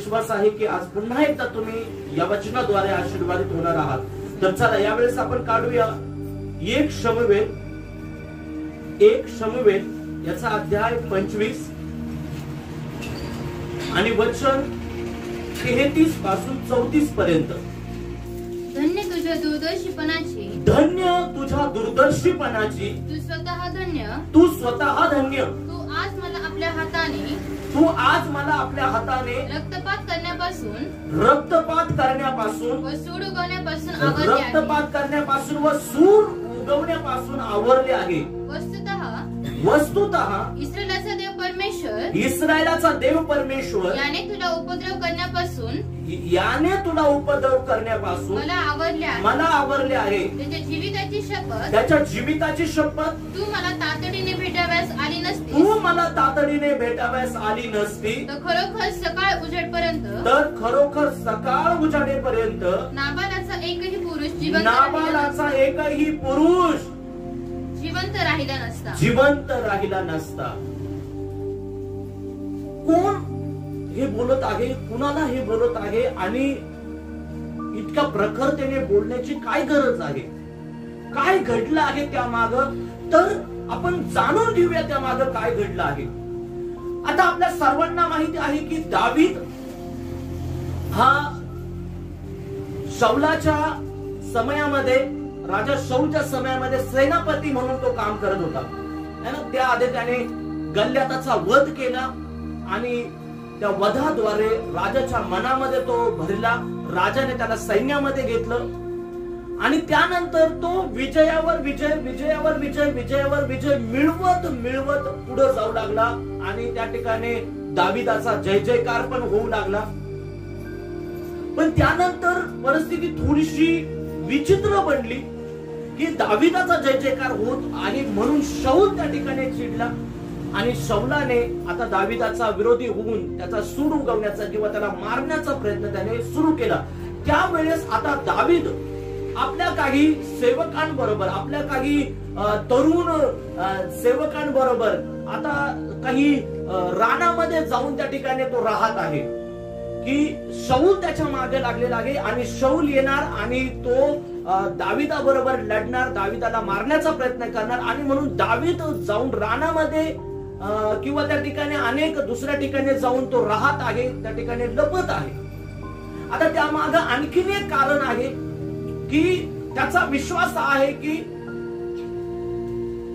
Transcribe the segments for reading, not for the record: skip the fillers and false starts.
विश्वास आहे की आज पुन्हा एकदा तुम्ही या वचनाद्वारे आशीर्वादित होणार आहात. तर चला यावेळेस आपण काढूया एक शमूएल याचा अध्याय 25 आणि वचन 33 पासून 34 पर्यंत. धन्य तुझ्या दूरदर्शीपणाची, धन्य तुझ्या दूरदर्शीपणाची, तू स्वतः धन्य, तू स्वतः धन्य, तू आज मला आपल्या हाताने रक्तपात करण्यापासून व सूड उगवण्यापासून आवरले आहे. वस्तुतः इस्रायलाचा देव परमेश्वर याने तुला उपद्रव करण्यापासून मला आवरले आहे. त्याच्या जीविताची शपथ तू मला तातडीने भेटाव्यास आली नसती तर खरोखर सकाळ उजाडेपर्यंत नाबालाचा एकही पुरुष जिवंत राहिला नसता. कोण हे बोलत आहे, कुणाला हे बोलत आहे आणि इतक्या प्रखरतेने बोलण्याची काय गरज आहे? काय घडलं आहे त्यामाग? तर आपण जाणून घेऊया त्यामाग काय घडलं आहे. आता आपल्या सर्वांना माहिती आहे की दावीद हा शौलाच्या समयामध्ये, राजा शौलच्या समयामध्ये सेनापती म्हणून तो काम करत होता. त्याआधी त्याने गल्ल्याताचा वध केला आणि त्या वधाद्वारे राजाच्या मनामध्ये तो भरला. राजाने त्याला सैन्यामध्ये घेतलं आणि त्यानंतर तो विजयावर विजय मिळवत पुढे जाऊ लागला आणि त्या ठिकाणी दाविदाचा जय जयकार पण होऊ लागला. पण त्यानंतर परिस्थिती थोडीशी विचित्र बनली की दाविदाचा जय जयकार होत आहे म्हणून शौल त्या ठिकाणी चिडला आणि शौलाने आता दाविदाचा विरोधी होऊन त्याचा सूड उगवण्याचा किंवा त्याला मारण्याचा प्रयत्न त्याने सुरू केला. त्यावेळेस आता दावीद आपल्या काही सेवकांबरोबर, आपल्या काही तरुण सेवकांबरोबर आता काही रानामध्ये जाऊन त्या ठिकाणी तो राहत आहे की शौल त्याच्या मागे लागलेला आहे आणि शौल येणार आणि तो दाविदाबरोबर लढणार, दाविदाला मारण्याचा प्रयत्न करणार आणि म्हणून दावीद जाऊन रानामध्ये किंवा त्या ठिकाणी अनेक दुसऱ्या ठिकाणी जाऊन तो राहत आहे, त्या ठिकाणी लपत आहे. आता त्यामागे आणखीन एक कारण आहे की त्याचा विश्वास आहे की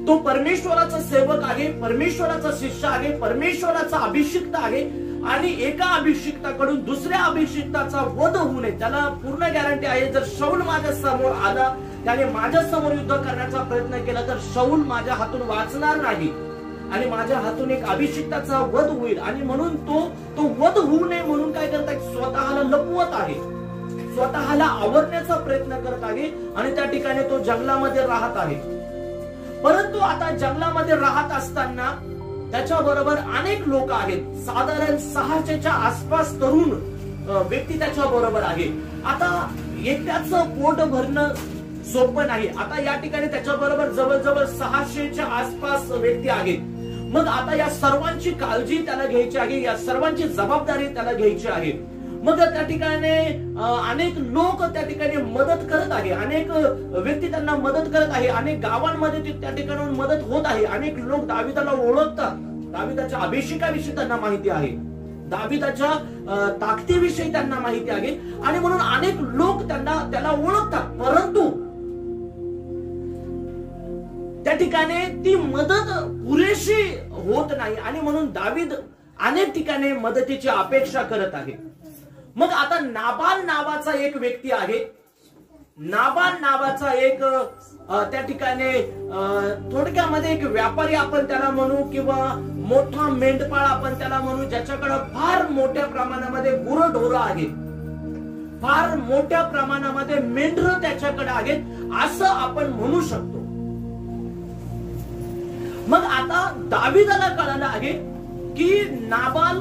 तो परमेश्वराचा सेवक आहे, परमेश्वराचा शिष्य आहे, परमेश्वराचा अभिषिक्त आहे आणि एका अभिषिक्ताकडून दुसऱ्या अभिषिक्ताचा वध होऊ नये. त्याला पूर्ण गॅरंटी आहे जर शौल माझ्या समोर आला, त्याने माझ्या समोर युद्ध करण्याचा प्रयत्न केला तर शौल माझ्या हातून वाचणार नाही आणि माझ्या हातून एक अभिषिक्ताचा वध होईल. आणि म्हणून तो वध होऊ नये म्हणून काय करत आहे, स्वतःला लपवत आहे, स्वतःला आवरण्याचा प्रयत्न करत आहे आणि त्या ठिकाणी तो जंगलामध्ये राहत आहे. परंतु आता जंगलामध्ये राहत असताना त्याच्या बरोबर अनेक लोक आहेत, साधारण 600च्या आसपास तरुण व्यक्ती त्याच्या बरोबर आहे. आता एकट्याचं पोट भरणं सोपं नाही. आता या ठिकाणी त्याच्या बरोबर जवळजवळ 600च्या आसपास व्यक्ती आहेत. मग आता या सर्वांची काळजी त्याला घ्यायची आहे, या सर्वांची जबाबदारी त्याला घ्यायची आहे. मग त्या ठिकाणी अनेक लोक त्या ठिकाणी मदत करत आहे, अनेक व्यक्ती त्यांना मदत करत आहे, अनेक गावांमध्ये त्या ठिकाणी मदत होत आहे. अनेक लोक दाविदाला ओळखतात, दाविदाच्या अभिषेकाविषयी त्यांना माहिती आहे, दाविदाच्या ताकदीविषयी त्यांना माहिती आहे आणि म्हणून अनेक लोक त्याला ओळखतात. परंतु त्या ठिकाणी ती मदत पुरेशी होत नाही आणि म्हणून दावीद अनेक ठिकाणी मदतीची अपेक्षा करत आहे. मग आता नाबाल नावाचा एक व्यक्ती आहे, नाबाल नावाचा एक त्या ठिकाणी थोडक्यामध्ये एक व्यापारी आपण त्याला म्हणू किंवा मोठा मेंढपाळ आपण त्याला म्हणू, ज्याच्याकडे फार मोठ्या प्रमाणामध्ये गुरढोरं आहेत, फार मोठ्या प्रमाणामध्ये मेंढरं त्याच्याकडे आहेत असं आपण म्हणू शकतो. मग आता दाविदाला कळालं आहे की नाबाल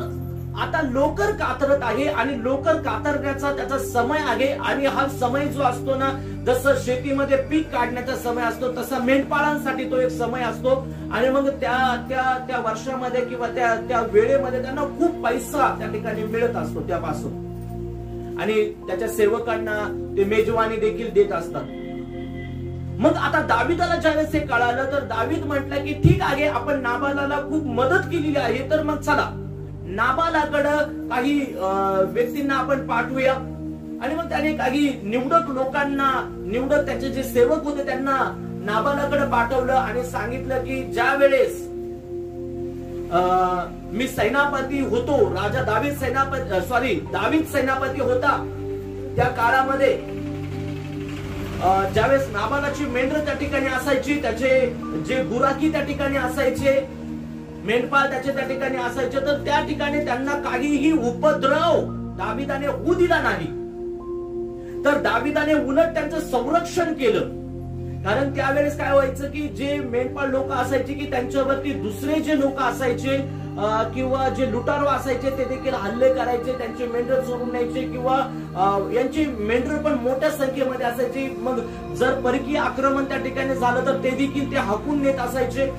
आता लोकर कातरत आहे आणि लोकर कातरण्याचा त्याचा समय आहे. आणि हा समय जो असतो ना, जसं शेतीमध्ये पीक काढण्याचा समय असतो तसा मेंढपाळांसाठी तो एक समय असतो. आणि मग त्या वर्षामध्ये किंवा त्या वेळेमध्ये त्यांना खूप पैसा त्या ठिकाणी मिळत असतो त्यापासून. आणि त्याच्या सेवकांना ते मेजवानी देखील देत असतात. मग आता दाविदाला ज्यावेळेस हे कळालं तर दावीद म्हटलं की ठीक आहे, आपण नाबालाला खूप मदत केलेली आहे, तर मग चला नाबालाकडं काही व्यक्तींना आपण पाठवूया. आणि मग त्याने काही निवडक लोकांना, निवडक त्याचे जे सेवक होते त्यांना नाबालाकडे पाठवलं आणि सांगितलं की ज्या वेळेस मी सेनापती होतो, राजा दावीद सेनापती होता त्या काळामध्ये ज्यावेळेस नाबालाची मेंढर त्या ठिकाणी असायची, त्याचे जे गुराखी त्या ठिकाणी असायचे, मेंढपाळ त्याचे त्या ठिकाणी असायचे, तर त्या ठिकाणी त्यांना काहीही उपद्रव दाविदाने होऊ दिला नाही. तर दाविदाने उलट त्यांचं संरक्षण केलं. कारण त्यावेळेस काय व्हायचं की जे मेंढपाळ लोक असायचे की त्यांच्यावरती दुसरे जे लोक असायचे किंवा जे लुटारू असायचे ते देखील हल्ले करायचे, त्यांचे मेंढर चोरून न्यायचे किंवा यांची मेंढर पण मोठ्या संख्येमध्ये असायची. मग जर परकीय आक्रमण त्या ठिकाणी झालं तर ते देखील ते हाकून नेत असायचे.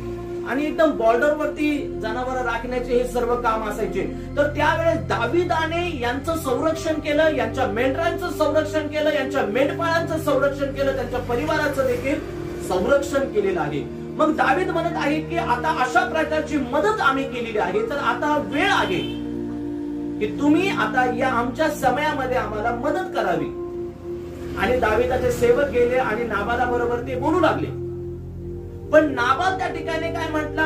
आणि एकदम बॉर्डरवरती जनावरं राखण्याचे हे सर्व काम असायचे. तर त्यावेळेस दाविदाने यांचं संरक्षण केलं, यांच्या मेंढरांचं संरक्षण केलं, यांच्या मेंढपाळांचं संरक्षण केलं, त्यांच्या परिवाराचं देखील संरक्षण केलेलं आहे. मग दावीद म्हणत आहे की आता अशा प्रकारची मदत आम्ही केलेली आहे, तर आता वेळ आहे की तुम्ही आता या आमच्या समयामध्ये आम्हाला मदत करावी. आणि दाविदाचे सेवक गेले आणि नाबाला बरोबर ते बोलू लागले. पण नाबाल त्या ठिकाणी काय म्हटला?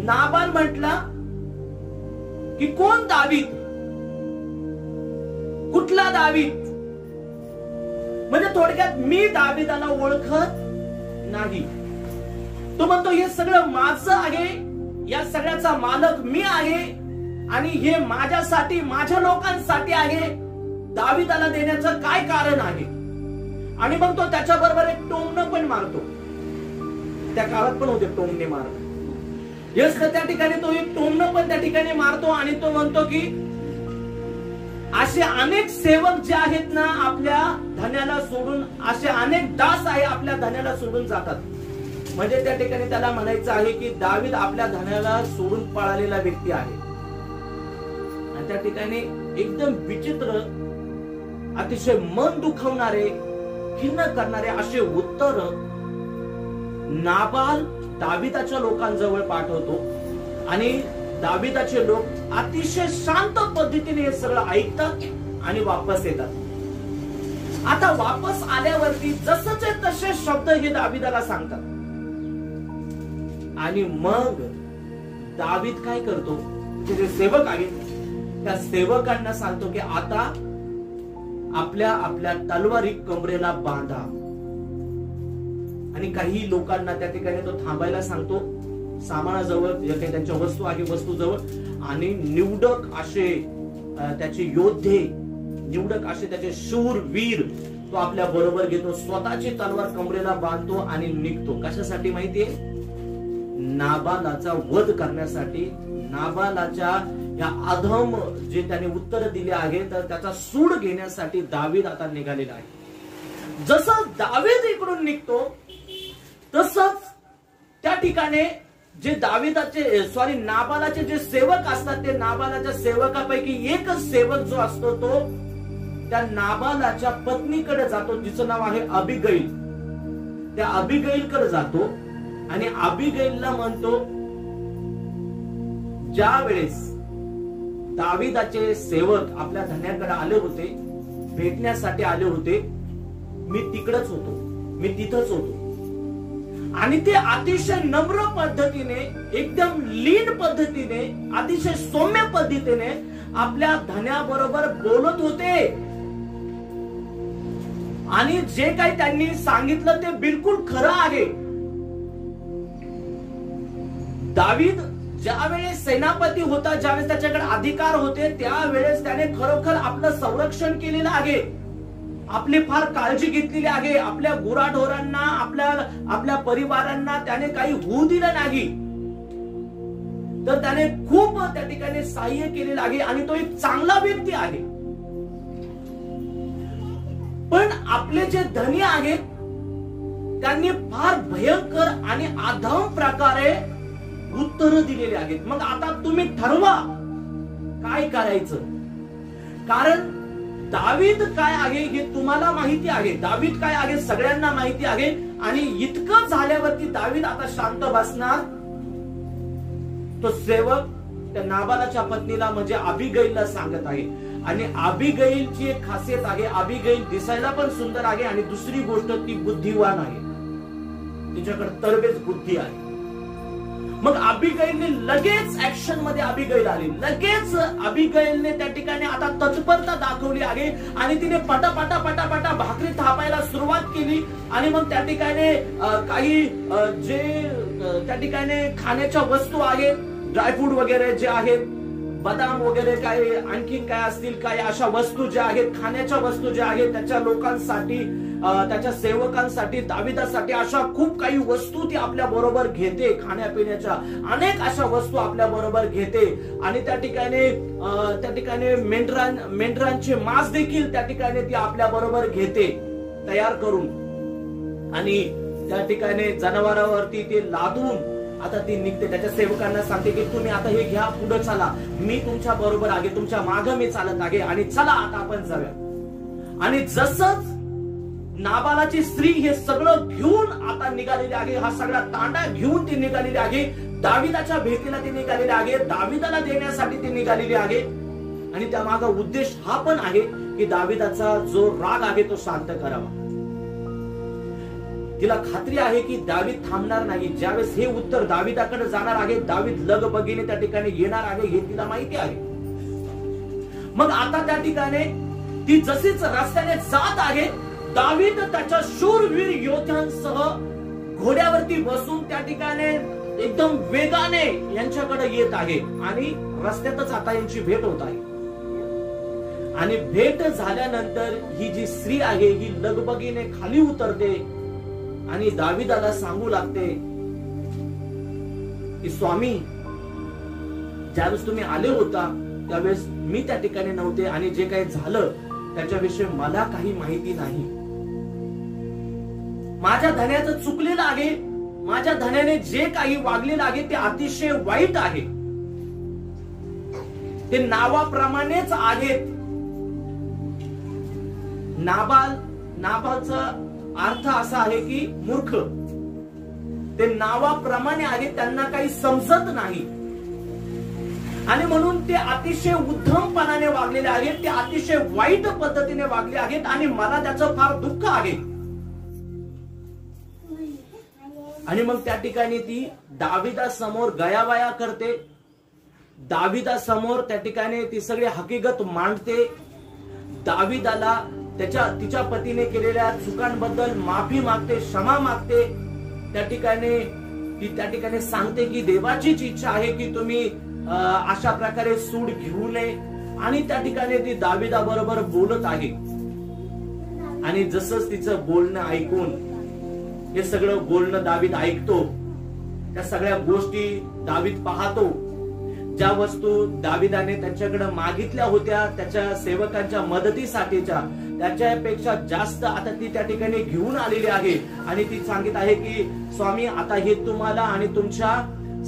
नाबाल म्हटला की कोण दावीद? कुठला दावीद? म्हणजे थोडक्यात मी दाविदाला ओळखत नाही. तो म्हणतो हे सगळं माझं आहे, या सगळ्याचा मालक मी आहे आणि हे माझ्यासाठी, माझ्या लोकांसाठी आहे. दाविदाला देण्याचं काय कारण आहे? आणि मग तो त्याच्या बरोबर एक टोमणं पण मारतो. त्या काळात पण होते टोमणे मारत. यस, त्या ठिकाणी तो एक टोमणं पण त्या ठिकाणी मारतो आणि तो म्हणतो की असे अनेक सेवक जे आहेत ना आपल्या धन्याला सोडून, असे अनेक दास आहे आपल्या धन्याला सोडून जातात. म्हणजे त्या ठिकाणी त्याला म्हणायचं आहे की दावीद आपल्या धन्याला सोडून पळालेला व्यक्ती आहे. आणि त्या ठिकाणी एकदम विचित्र, अतिशय मन दुखवणारे, खिन्न करणारे असे उत्तर नाबाल दाविदाच्या लोकांजवळ पाठवतो. आणि दाविदाचे लोक अतिशय शांत पद्धतीने हे सगळं ऐकतात आणि वापस येतात. आता वापस आल्यावरती जसंचे तसे शब्द हे दाविदाला सांगतात. आणि मग दावीद काय करतो? जे सेवक आहेत त्या सेवकांना सांगतो की आता आपल्या आपल्या तलवारी कमरेला बांधा. आणि काही लोकांना त्या ठिकाणी तो थांबायला सांगतो सामानाजवळ, काही त्यांच्या वस्तू आहे वस्तूजवळ. आणि निवडक असे त्याचे योद्धे, निवडक असे त्याचे शूर वीर तो आपल्या बरोबर घेतो. स्वतःची तलवार कमरेला बांधतो आणि निघतो. कशासाठी माहितीये? नाबालाचा वध करण्यासाठी. नाबालाच्या या अधम जे त्याने उत्तर दिले आहे तर त्याचा सूड घेण्यासाठी दावीद आता निघालेला आहे. जसं दावीद इकडून निघतो तसंच त्या ठिकाणी जे दाविदाचे नाबालाचे जे सेवक असतात ते नाबालाच्या सेवकापैकी एकच सेवक जो असतो तो त्या नाबालाच्या पत्नीकडे जातो, जिचं नाव आहे अबिगैल. त्या अबिगैलकडे जातो आणि अबिगैलला म्हणतो, ज्या वेळेस दाविदाचे सेवक आपल्या धन्याकडे आले होते, भेटण्यासाठी आले होते, मी तिकडेच होतो, मी तिथंच होतो. आणि ते अतिशय नम्र पद्धतीने, एकदम लीन पद्धतीने, अतिशय सौम्य पद्धतीने आपल्या धन्याबरोबर बोलत होते. आणि जे काही त्यांनी सांगितलं ते बिलकुल खरं आहे. दावीद ज्यावेळेस सेनापती होता, ज्यावेळेस त्याच्याकडे अधिकार होते, त्यावेळेस त्याने खरोखर आपलं संरक्षण केलेलं आहे, आपली फार काळजी घेतलेली आहे. आपल्या गुराढोरांना, आपल्या परिवारांना त्याने काही होऊ दिलं नाही. तर त्याने खूप त्या ठिकाणी सहाय्य केलेलं आहे आणि तो एक चांगला व्यक्ती आहे. पण आपले जे धनी आहेत त्यांनी फार भयंकर आणि अधम प्रकारे उत्तर दिलेली आहेत. मग आता तुम्ही ठरवा काय करायचं. कारण दावीद काय आहे हे तुम्हाला माहिती आहे, दावीद काय आहे सगळ्यांना माहिती आहे. आणि इतकं झाल्यावरती दावीद आता शांत बसणार. तो सेवक त्या नाबालाच्या पत्नीला म्हणजे अबिगैलला सांगत आहे. आणि अबिगैलची एक खासियत आहे, अबिगैल दिसायला पण सुंदर आहे आणि दुसरी गोष्ट ती बुद्धिवान आहे, तिच्याकडे तरबेज बुद्धी आहे. मग अबिगैलने लगेच ऍक्शन मध्ये अबिगैल आली. लगेच अबिगैलने त्या ठिकाणी आता तत्परता दाखवली आहे आणि तिने पटापटा पटापटा भाकरी थापायला सुरुवात केली. आणि मग त्या ठिकाणी काही जे त्या ठिकाणी खाण्याच्या वस्तू आहेत, ड्रायफ्रूट वगैरे जे आहेत, बदाम वगैरे काय आणखी काय असतील काही अशा वस्तू ज्या आहेत, खाण्याच्या वस्तू ज्या आहेत, त्याच्या लोकांसाठी त्याच्या सेवकांसाठी दाविदासाठी अशा खूप काही वस्तू ती आपल्या बरोबर घेते. खाण्यापिण्याच्या अनेक अशा वस्तू आपल्या बरोबर घेते. आणि त्या ठिकाणी मेंढरांचे मांस देखील त्या ठिकाणी ती आपल्या बरोबर घेते तयार करून. आणि त्या ठिकाणी जनावरांवरती ते लादून आता ती निघते. त्याच्या सेवकांना सांगते की तुम्ही आता हे घ्या, पुढे चला, मी तुमच्या बरोबर आहे, तुमच्या मागे मी चालत आहे आणि चला आता आपण जाऊया. आणि जसंच नाबालाची स्त्री हे सगळं घेऊन आता निघालेली आहे, हा सगळा तांडा घेऊन ती निघालेली आहे. दाविदाच्या भेटीला ती निघालेली आहे, दाविदाला देण्यासाठी ती निघालेली आहे. आणि त्यामागे उद्देश हा पण आहे की दाविदाचा जो राग आहे तो शांत करावा. तिला खात्री आहे की दावीद थांबणार नाही. ज्यावेळेस हे उत्तर दाविदाकडे जाणार आहे, दावीद लगबगीने त्या ठिकाणी येणार आहे हे तिला माहिती आहे. मग आता त्या ठिकाणी ती जशीच रस्त्याने जात आहे, दावीद त्याच्या शूरवीर योद्ध्यांसह घोड्यावरती बसून त्या ठिकाणी एकदम वेगाने यांच्याकडे येत आहे. आणि रस्त्यातच आता यांची भेट होत आहे. आणि भेट झाल्यानंतर ही जी स्त्री आहे ही लगबगीने खाली उतरते आणि दाविदाला सांगू लागते की स्वामी, ज्यावेळेस तुम्ही आले होता त्यावेळेस मी त्या ठिकाणी नव्हते आणि जे काही झालं त्याच्याविषयी मला काही माहिती नाही. माझ्या धन्याचं चुकलेलं आहे, माझ्या धन्याने जे काही वागलेलं आहे ते अतिशय वाईट आहे. ते नावाप्रमाणेच आहेत. नाबालचा अर्थ असा आहे की मूर्ख. ते नावाप्रमाणे आहेत, त्यांना काही समजत नाही. आणि म्हणून ते अतिशय उद्धमपणाने वागलेले आहेत, ते अतिशय वाईट पद्धतीने वागले आहेत आणि मला त्याचं फार दुःख आहे. आणि मग त्या ठिकाणी ती दाविदासमोर गयावया करते. दाविदासमोर त्या ठिकाणी ती सगळी हकीकत मांडते. दाविदाला तिच्या पतीने केलेल्या चुकांबद्दल माफी मागते, क्षमा मागते. ती त्या ठिकाणी सांगते की देवाचीच इच्छा आहे की तुम्ही अशा प्रकारे सूड घेऊ नये. आणि त्या ठिकाणी ती दाविदा बरोबर बोलत आहे. आणि जसंच तिचं बोलणं ऐकून, हे सगळं बोलणं दावीद ऐकतो, त्या सगळ्या गोष्टी दावीद पाहतो. ज्या वस्तू दाविदाने त्यांच्याकडे मागितल्या होत्या त्याच्या सेवकांच्या मदतीसाठीच्या, त्याच्यापेक्षा जास्त आता ती त्या ठिकाणी घेऊन आलेली आहे. आणि ती सांगित आहे की स्वामी, आता हे तुम्हाला आणि तुमच्या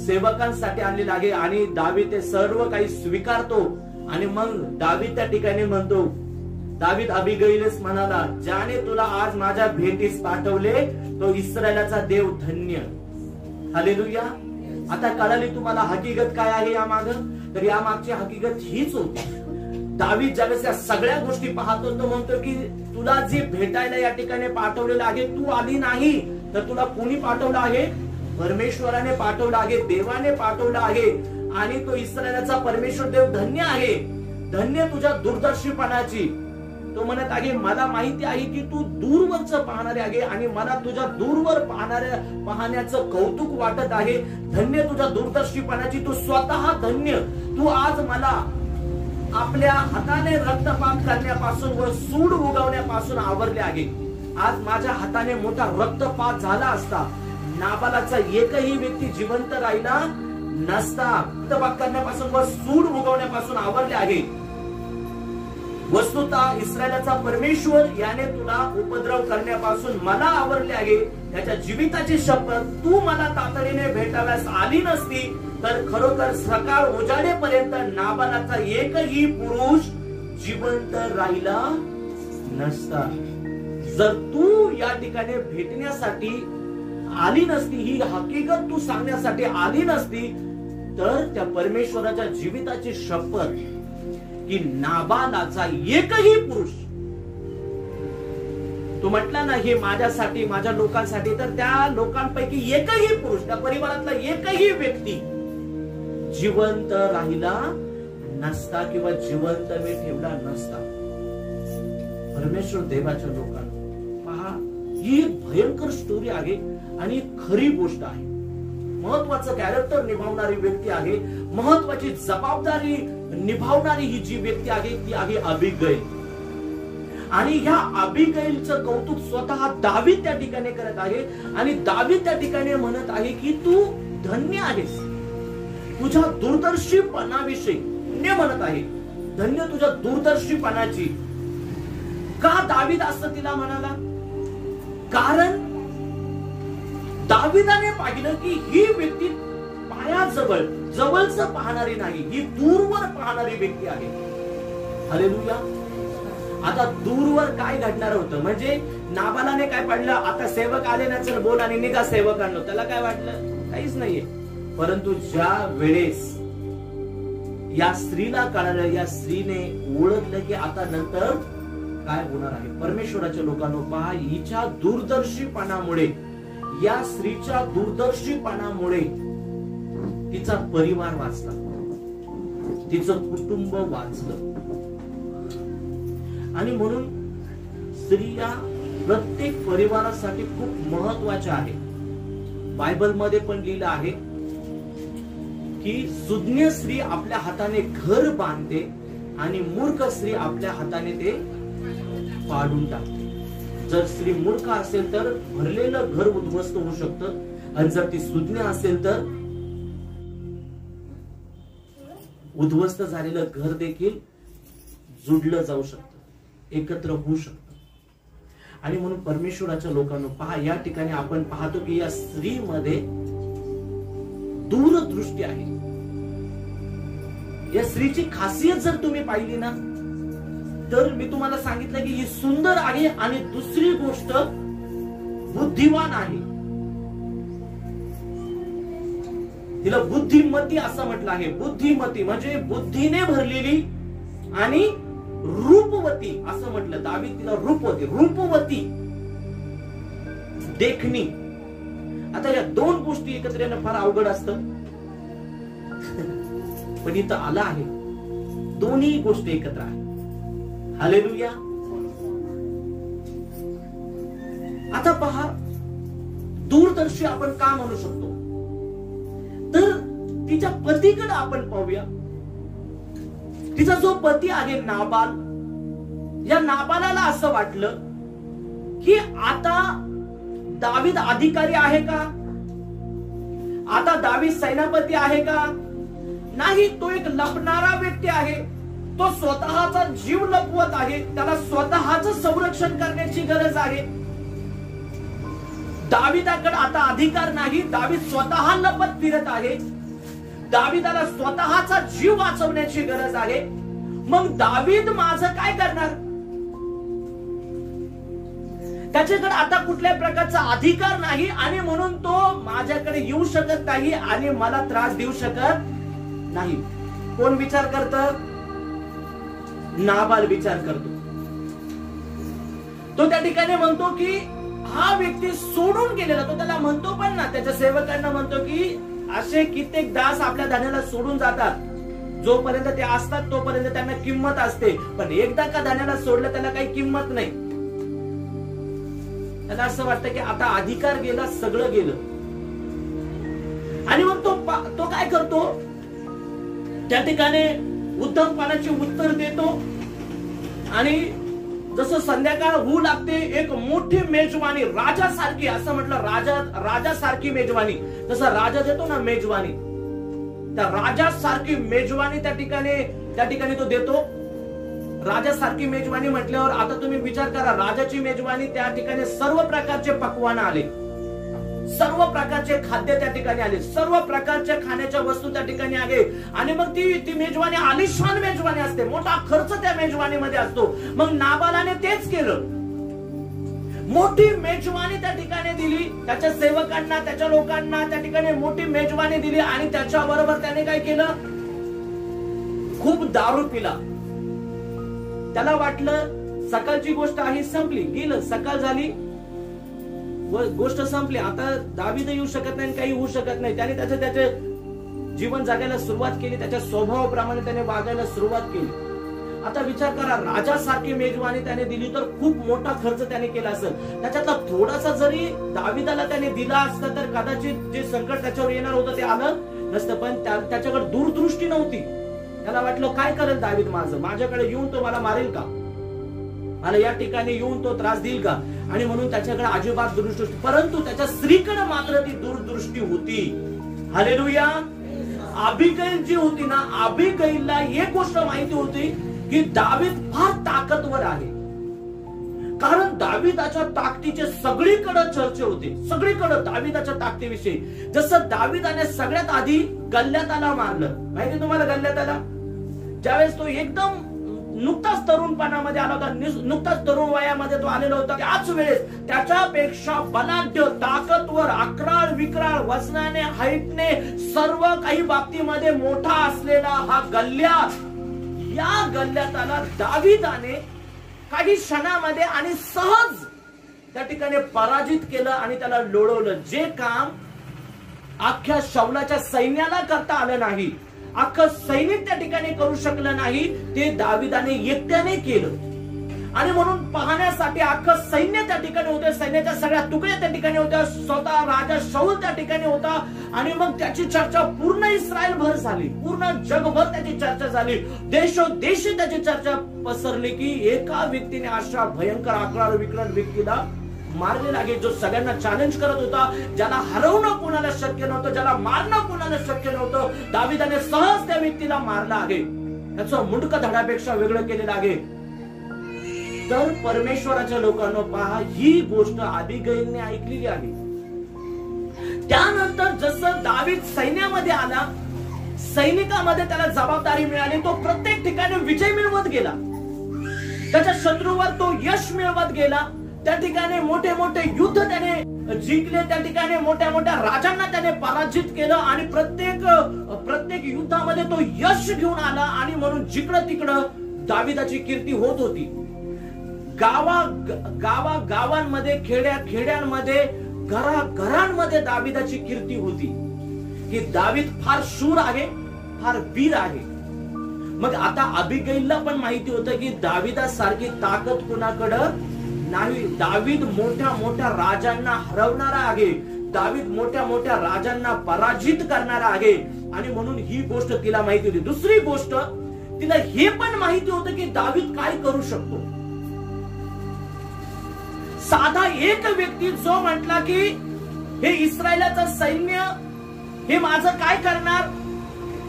सेवकांसाठी आणलेलं आहे. आणि दावीद ते सर्व काही स्वीकारतो. आणि मग दावीद त्या ठिकाणी म्हणतो, दावीद अबिगैलस म्हणाला, ज्याने तुला आज माझ्या भेटीस पाठवले तो इस्रायलाचा देव धन्य. हालेलुया. आता कळाली तुम्हाला हकीकत काय आहे या माग? तर या मागची हकीकत हीच होती. दावीद ज्यावेळेस या सगळ्या गोष्टी पाहतो तो म्हणतो की तुला जे भेटायला या ठिकाणी पाठवलेलं आहे, तू आली नाही तर तुला कोणी पाठवलं आहे? परमेश्वराने पाठवलं आहे, देवाने पाठवलं आहे. आणि तो इस्रायलाचा परमेश्वर देव धन्य आहे. धन्य तुझ्या दूरदर्शीपणाची. तो म्हणत आहे, मला माहिती आहे की तू दूरवरच पाहणारे आहे आणि मला तुझ्या दूरवर पाहण्याचं कौतुक वाटत आहे. धन्य तुझ्या दूरदर्शीपणाची. तू स्वतः धन्य. तू आज मला आपल्या हाताने रक्तपात करण्यापासून व सूड उगवण्यापासून आवरले आहे. आज माझ्या हाताने मोठा रक्तपात झाला असता नाबालाचा एकही व्यक्ती जिवंत राहिला नसता. भक्तभाग करण्यापासून व सूड उगवण्यापासून आवरले आहे. वस्तुतः इस्रायलाचा परमेश्वर याने तुला उपद्रव करण्यापासून मला आवरले आहे. त्याच्या जीविताची शपथ, तू मला तातडीने भेटाव्यास आली नसती तर खरोखर सकाळ उजाडेपर्यंत नाबालाचा एकही पुरुष जिवंत राहिला नसता. जर तू या ठिकाणी भेटण्यासाठी आली नसती, ही हकीकत तू सांगण्यासाठी आली नसती, तर त्या परमेश्वराच्या जीविताची शपथ की नाबालाचा एकही पुरुष, तू म्हटला ना हे माझ्यासाठी, माझ्या लोकांसाठी, तर त्या लोकांपैकी एकही पुरुष, त्या परिवारातला एकही व्यक्ती जिवंत राहिला नसता किंवा जिवंत मी ठेवला नसता. परमेश्वर देवाच्या लोकांना पहा, ही भयंकर स्टोरी आहे आणि खरी गोष्ट आहे. महत्वाचं कॅरेक्टर निभावणारी व्यक्ती आहे, महत्वाची जबाबदारी निभावणारी ही जी व्यक्ती आहे ती आहे अबिगैल. आणि ह्या अबिगैलचं कौतुक स्वतः दावीद त्या ठिकाणी करत आहे. आणि दावीद त्या ठिकाणी म्हणत आहे की तू धन्य आहेस तुझ्या दूरदर्शीपणाविषयी. पुण्य म्हणत आहे, धन्य तुझ्या दूरदर्शीपणाची. का दावीद असं तिला म्हणाला? कारण दाविदाने पाहिलं की ही व्यक्ती पायाजवळ जवळचं पाहणारी नाही, ही दूरवर पाहणारी व्यक्ती आहे. हालेलुया. आता दूरवर काय घडणार होतं? म्हणजे नाबालाने काय पाडलं, आता सेवक आले ना, चल बोल आणि निघा सेवक आणलो. त्याला काय वाटलं? काहीच नाहीये. परंतु ज्या वेळेस या स्त्रीला कळालं, या स्त्रीने ओळखलं की आता नंतर काय होणार आहे. परमेश्वराच्या लोकांनो पहा, हिच्या दूरदर्शीपणामुळे, या स्त्रीच्या दूरदर्शीपणामुळे तिचा परिवार वाचला, तिचं कुटुंब वाचलं. आणि म्हणून स्त्रिया प्रत्येक परिवारासाठी खूप महत्वाच्या आहे. बायबलमध्ये पण लिहिलं आहे की सुज्ञ स्त्री आपल्या हाताने घर बांधते आणि मूर्ख स्त्री आपल्या हाताने ते पाडून टाकते. जर स्त्री मूर्ख असेल तर भरलेलं घर उद्ध्वस्त होऊ शकतं, आणि जर ती सुज्ञ असेल तर उद्ध्वस्त झालेलं घर देखील जोडलं जाऊ शकतं, एकत्र होऊ शकतं. आणि म्हणून परमेश्वराच्या लोकांना पहा, या ठिकाणी आपण पाहतो की या स्त्रीमध्ये दूरदृष्टी आहे. या स्त्रीची खासियत जर तुम्ही पाहिली ना, तर मी तुम्हाला सांगितलं की ही सुंदर आहे आणि दुसरी गोष्ट बुद्धिवान आहे. तिला बुद्धिमती असं म्हटलं आहे. बुद्धिमती म्हणजे बुद्धीने भरलेली आणि रूपवती असं म्हटलं. दावीद तिला रूपवती, रूपवती, देखणी. आता या दोन गोष्टी एकत्र येणं फार अवघड असतं, पण इथं आला आहे दोन्ही गोष्टी एकत्र आहे. हालेलुया. आता पहा, दूरदर्शी आपण का म्हणू शकतो? तर तिच्या पतीकडे आपण पाहूया. तिचा जो पती आहे नाबाल, या नाबालाला असं वाटलं की आता दावीद अधिकारी आहे का, आता दावीद सेनापती आहे का? नाही, तो एक लपणारा व्यक्ती आहे. तो स्वतःचा जीव लपवत आहे. त्याला स्वतःच संरक्षण करण्याची गरज आहे. दाविदाकडे आता अधिकार नाही. दावीद स्वतः लपत फिरत आहे. दाविदाला स्वतःचा जीव वाचवण्याची गरज आहे. मग दावीद माझं काय करणार? त्याच्याकडे आता कुठल्या प्रकारचा अधिकार नाही आणि म्हणून तो माझ्याकडे येऊ शकत नाही आणि मला त्रास देऊ शकत नाही. कोण विचार करतं? नाबाल विचार करतो. तो त्या ठिकाणी म्हणतो की हा व्यक्ती सोडून गेलेला. तो त्याला म्हणतो पण ना, त्याच्या सेवकांना म्हणतो की असे कित्येक दास आपल्या धान्याला सोडून जातात. जोपर्यंत ते असतात तोपर्यंत त्यांना किंमत असते, पण एकदा का धान्याला सोडलं त्याला काही किंमत नाही. त्याला असं वाटतं की आता अधिकार गेला, सगळं गेलं. आणि मग तो काय करतो? त्या ठिकाणी उद्धमपणाची उत्तर देतो. आणि जसं संध्याकाळ होऊ लागते, एक मोठी मेजवानी राजासारखी, असं म्हटलं राजासारखी मेजवानी. जसं राजा देतो ना मेजवानी, त्या राजासारखी मेजवानी त्या ठिकाणी तो देतो. राजासारखी मेजवानी म्हटल्यावर आता तुम्ही विचार करा, राजाची मेजवानी त्या ठिकाणी सर्व प्रकारचे पक्वान आले, सर्व प्रकारचे खाद्य त्या ठिकाणी आले, सर्व प्रकारच्या खाण्याच्या वस्तू त्या ठिकाणी आले. आणि मग ती मेजवानी आलिशान मेजवानी असते, मोठा खर्च त्या मेजवानीमध्ये असतो. मग नाबालाने तेच केलं, मोठी मेजवानी त्या ठिकाणी दिली, त्याच्या सेवकांना, त्याच्या लोकांना त्या ठिकाणी मोठी मेजवानी दिली. आणि त्याच्याबरोबर त्याने काय केलं, खूप दारू पिला. त्याला वाटलं सकाळची गोष्ट आहे, संपली, गेलं, सकाळ झाली, गोष्ट संपली, आता दावीद येऊ शकत नाही, काही होऊ शकत नाही. त्याने त्याचे जीवन जगायला सुरुवात केली, त्याच्या स्वभावाप्रमाणे त्याने वागायला सुरुवात केली. आता विचार करा, राजासारखी मेजवानी त्याने दिली तर खूप मोठा खर्च त्याने केला असेल. त्याच्यातला थोडासा जरी दाविदाला त्याने दिला असता तर कदाचित जे संकट त्याच्यावर येणार होतं ते आलं नसतं. पण त्याच्याकडे दूरदृष्टी नव्हती. त्याला वाटलं काय करेल दावीद माझ्याकडे येऊन तो मला मारेल का, मला या ठिकाणी येऊन तो त्रास देईल का, आणि म्हणून त्याच्याकडे अजिबात दूरदृष्टी. परंतु त्याच्या स्त्रीकडे मात्र ती दूरदृष्टी होती. हालेलुया. अबिगैल जी होती ना, अबिगैलला एक गोष्ट माहिती होती की दावीद फार ताकदवर आहे. कारण दाविदाच्या ताकदीचे सगळीकडे चर्चे होते, सगळीकडे दाविदाच्या ताकदीविषयी. जसं दाविदाने सगळ्यात आधी गल्ल्याताला मारलं, माहिती तुम्हाला गल्ल्याताला, ज्यावेळेस तो एकदम नुकताच तरुणपणामध्ये आला होता, नुकताच तरुण वयामध्ये तो आलेला होता, त्याच वेळेस त्याच्यापेक्षा बलाढ्य, ताकदवर, अकराळ विक्राळ, वजनाने, हाईटने, सर्व काही बाबतीमध्ये मोठा असलेला हा गल्ल्यात, या गल्ल्याताला दाविदाने काही क्षणामध्ये आणि सहज त्या ठिकाणी पराजित केलं आणि त्याला लोळवलं. जे काम अख्ख्या शाऊलाच्या सैन्याला करता आलं नाही, अख्खं सैनिक त्या ठिकाणी करू शकलं नाही, ते दाविदाने एकट्याने केलं. आणि म्हणून पाहण्यासाठी अख्खं सैन्य त्या ठिकाणी होते, सैन्याच्या सगळ्या तुकड्या त्या ठिकाणी होत्या, स्वतः राजा शाऊल त्या ठिकाणी होता. आणि मग त्याची चर्चा पूर्ण इस्रायल भर झाली, पूर्ण जगभर त्याची चर्चा झाली, देशोदेशी त्याची चर्चा पसरली की एका व्यक्तीने अशा भयंकर अकराळ विकराळ व्यक्तीला मारलेला आहे, जो सगळ्यांना चॅलेंज करत होता, ज्याला हरवणं कोणाला शक्य नव्हतं, ज्याला मारणं कोणाला शक्य नव्हतं. दाविदाने सहज त्या व्यक्तीला मारला आहे, त्याचं मुंडकं धडापेक्षा वेगळं केलेलं आहे. तर परमेश्वराच्या लोकांना पहा, ही गोष्ट अबिगैलने ऐकलेली आहे. त्यानंतर जसं दावीद सैन्यामध्ये आला, सैनिकामध्ये त्याला जबाबदारी मिळाली, तो प्रत्येक ठिकाणी विजय मिळवत गेला, त्याच्या शत्रूवर तो यश मिळवत गेला. त्या ठिकाणी मोठे मोठे युद्ध त्याने जिंकले, त्या ठिकाणी मोठ्या मोठ्या राजांना त्याने पराजित केलं आणि प्रत्येक युद्धामध्ये तो यश घेऊन आला. आणि म्हणून जिकडं तिकडं दाविदाची कीर्ती होत होती. गावांमध्ये, खेड्यांमध्ये, घरांमध्ये दाविदाची कीर्ती होती की दावीद फार शूर आहे, फार वीर आहे. मग आता अबिगैलला पण माहिती होतं की दाविदासारखी ताकद कुणाकडं नाही. दावीद मोठ्या मोठ्या राजांना हरवणारा आहे, दावीद मोठ्या मोठ्या राजांना पराजित करणारा आहे. आणि म्हणून ही गोष्ट तिला माहिती होती. दुसरी गोष्ट, तिला हे पण माहिती होतं की दावीद काय करू शकतो. साधा एक व्यक्ती जो म्हटला की हे इस्रायलाचं सैन्य हे माझं काय करणार,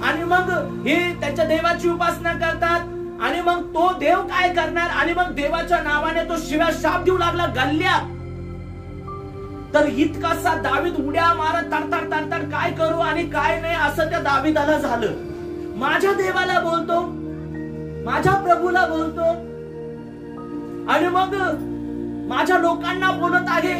आणि मग हे त्याच्या देवाची उपासना करतात, आणि मग तो देव काय करणार, आणि मग देवाच्या नावाने तो शिव्या शाप देऊ लागला गल्ल्यात. तर इतकासा दावीद उड्या मारत तडतड काय करू आणि काय नाही असं त्या दाविदाला झालं. माझ्या देवाला बोलतो, माझ्या प्रभूला बोलतो, आणि मग माझ्या लोकांना बोलत आहे,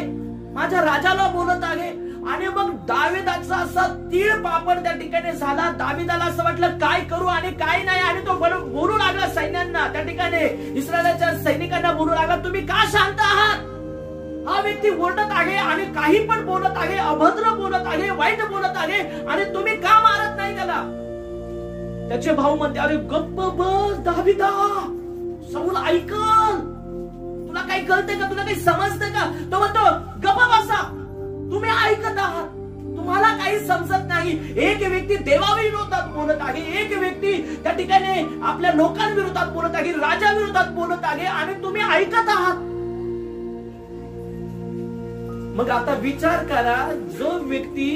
माझ्या राजाला बोलत आहे. आणि मग दाविदाचा असा तीळ पापड त्या ठिकाणी झाला. दाविदाला असं वाटलं काय करू आणि काय नाही, आणि तो बोलू लागला सैन्यांना, त्या ठिकाणी इस्रायलाच्या सैनिकांना बोलू लागला, तुम्ही का शांत आहात. हा व्यक्ती ओरडत आहे आणि काही पण बोलत आहे, अभद्र बोलत आहे, वाईट बोलत आहे, आणि तुम्ही का मारत नाही त्याला. त्याचे भाऊ म्हणते, अरे गप्प बस दाविदा, शाऊल ऐकल, तुला काही कळते का, तुला काही समजते का. तो म्हणतो गप्प बसा, तुम्ही ऐकत आहात, तुम्हाला काही समजत नाही. एक व्यक्ती देवाविरोधात बोलत आहे, एक व्यक्ती त्या ठिकाणी आपल्या लोकांविरोधात बोलत आहे, राजाविरोधात बोलत आहे, आणि तुम्ही ऐकत आहात. मग आता विचार करा, जो व्यक्ती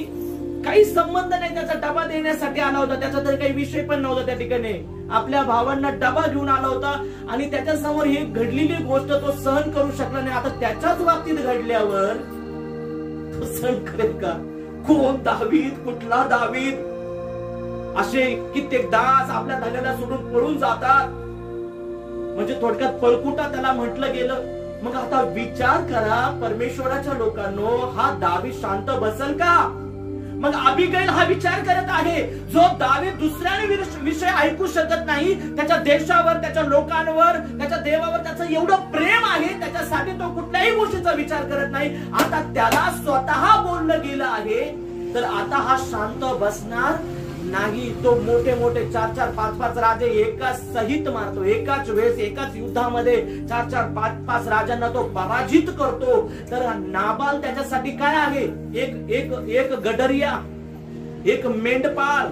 काही संबंध नाही, त्याचा डबा देण्यासाठी आला होता, त्याचा तरी काही विषय पण नव्हता त्या ठिकाणी. आपल्या भावांना डबा घेऊन आला होता आणि त्याच्या समोर ही घडलेली गोष्ट तो सहन करू शकला नाही. आता त्याच्याच बाबतीत घडल्यावर तो सहन करेल का? कोण दावीद? कुठला दावीद? असे कित्येक दास आपल्या धाग्याला सोडून पळून जातात. म्हणजे थोडक्यात पळकुटा त्याला म्हटलं गेलं. मग आता विचार करा परमेश्वराच्या लोकांनो, हा दावीद शांत बसेल का? मग अबिगैल हा विचार करत आहे, जो दावीद दुसऱ्याने विषय ऐकू शकत नाही, त्याच्या देशावर, त्याच्या लोकांवर, त्याच्या देवावर त्याचं एवढं प्रेम आहे, त्याच्यासाठी तो कुठल्याही गोष्टीचा विचार करत नाही. आता त्याला स्वतः बोललं गेलं आहे, तर आता हा शांत बसणार नाही. तो मोठे मोठे 4-4, 5-5 राजे एकाच सहित मारतो. एकाच वेळेस एकाच युद्धामध्ये 4-4, 5-5 राजांना तो पराजित करतो. तर नाबाल त्याच्यासाठी काय आहे? एक गडरिया, एक मेंढपाळ,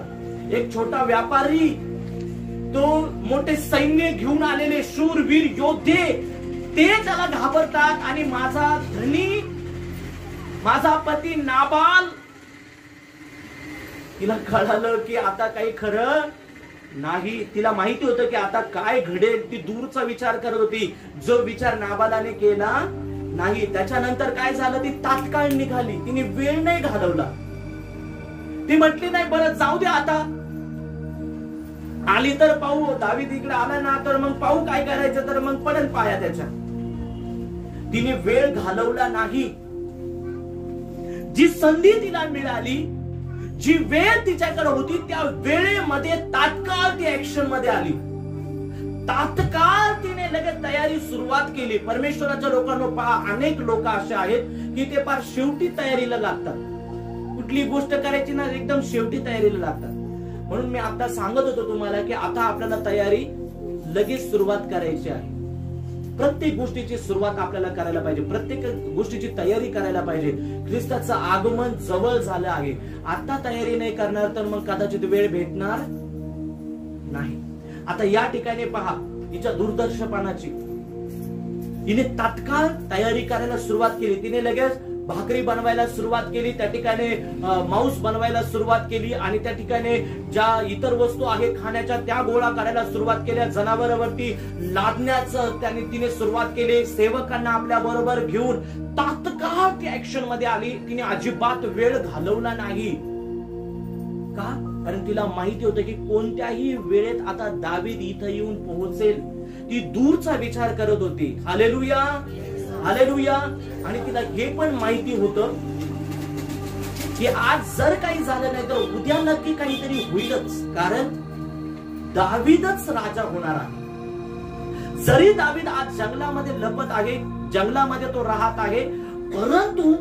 एक छोटा व्यापारी. तो मोठे सैन्य घेऊन आलेले शूरवीर योद्धे ते त्याला घाबरतात. आणि माझा धनी, माझा पती नाबाल, तिला कळालं की आता काही खरं नाही. तिला माहिती होतं की आता काय घडेल. ती दूरचा विचार करत होती, जो विचार नाबालाने केला नाही. त्याच्यानंतर काय झालं? ती तात्काळ निघाली. तिने वेळ नाही घालवला. ती म्हटली नाही बरं जाऊ दे, आता आली तर पाहू. दावीद इकडे आला ना तर मग पाहू काय करायचं, तर मग पडेल पाया त्याच्या. तिने वेळ घालवला नाही. जी संधी तिला मिळाली, जी वेळ तिच्याकडे होती, त्या वेळेमध्ये तात्काळ ती ऍक्शन मध्ये आली. तात्काळ तिने लगेच तयारी सुरुवात केली. परमेश्वराच्या लोकांना पहा, अनेक लोक असे आहेत की ते फार शेवटी तयारीला लागतात. कुठली गोष्ट करायची ना, एकदम शेवटी तयारीला लागतात. म्हणून मी आता सांगत होतो तुम्हाला की आता आपल्याला तयारी लगेच सुरुवात करायची आहे. प्रत्येक गोष्टीची सुरुवात आपल्याला करायला पाहिजे. प्रत्येक गोष्टीची तयारी करायला पाहिजे. ख्रिस्ताचं आगमन जवळ झालं आहे. आता तयारी नाही करणार तर मग कदाचित वेळ भेटणार नाही. आता या ठिकाणी पहा हिच्या दूरदर्शपणाची. हिने तात्काळ तयारी करायला सुरुवात केली. तिने लगेच भाकरी बनवायला सुरुवात केली, त्या ठिकाणी मांस बनवायला सुरुवात केली आणि त्या ठिकाणी ज्या इतर वस्तू आहे खाण्याच्या त्या गोळा करायला सुरुवात केल्या. जनावरांवरती लादण्याचं तिने सुरुवात केली. सेवकांना आपल्या बरोबर घेऊन तात्काळ ती ऍक्शन मध्ये आली. तिने अजिबात वेळ घालवला नाही. का? कारण तिला माहिती होतं की कोणत्याही वेळेत आता दावीद इथं येऊन पोहोचेल. ती दूरचा विचार करत होती. Hallelujah, hallelujah. आणि तिला हे पण माहिती होतं की आज जर काही झालं नाही तर उद्या नक्की काहीतरी होईलच. कारण दावीदच राजा होणार आहे. जरी दावीद आज जंगलामध्ये लपत आहे, जंगलामध्ये तो राहत आहे, परंतु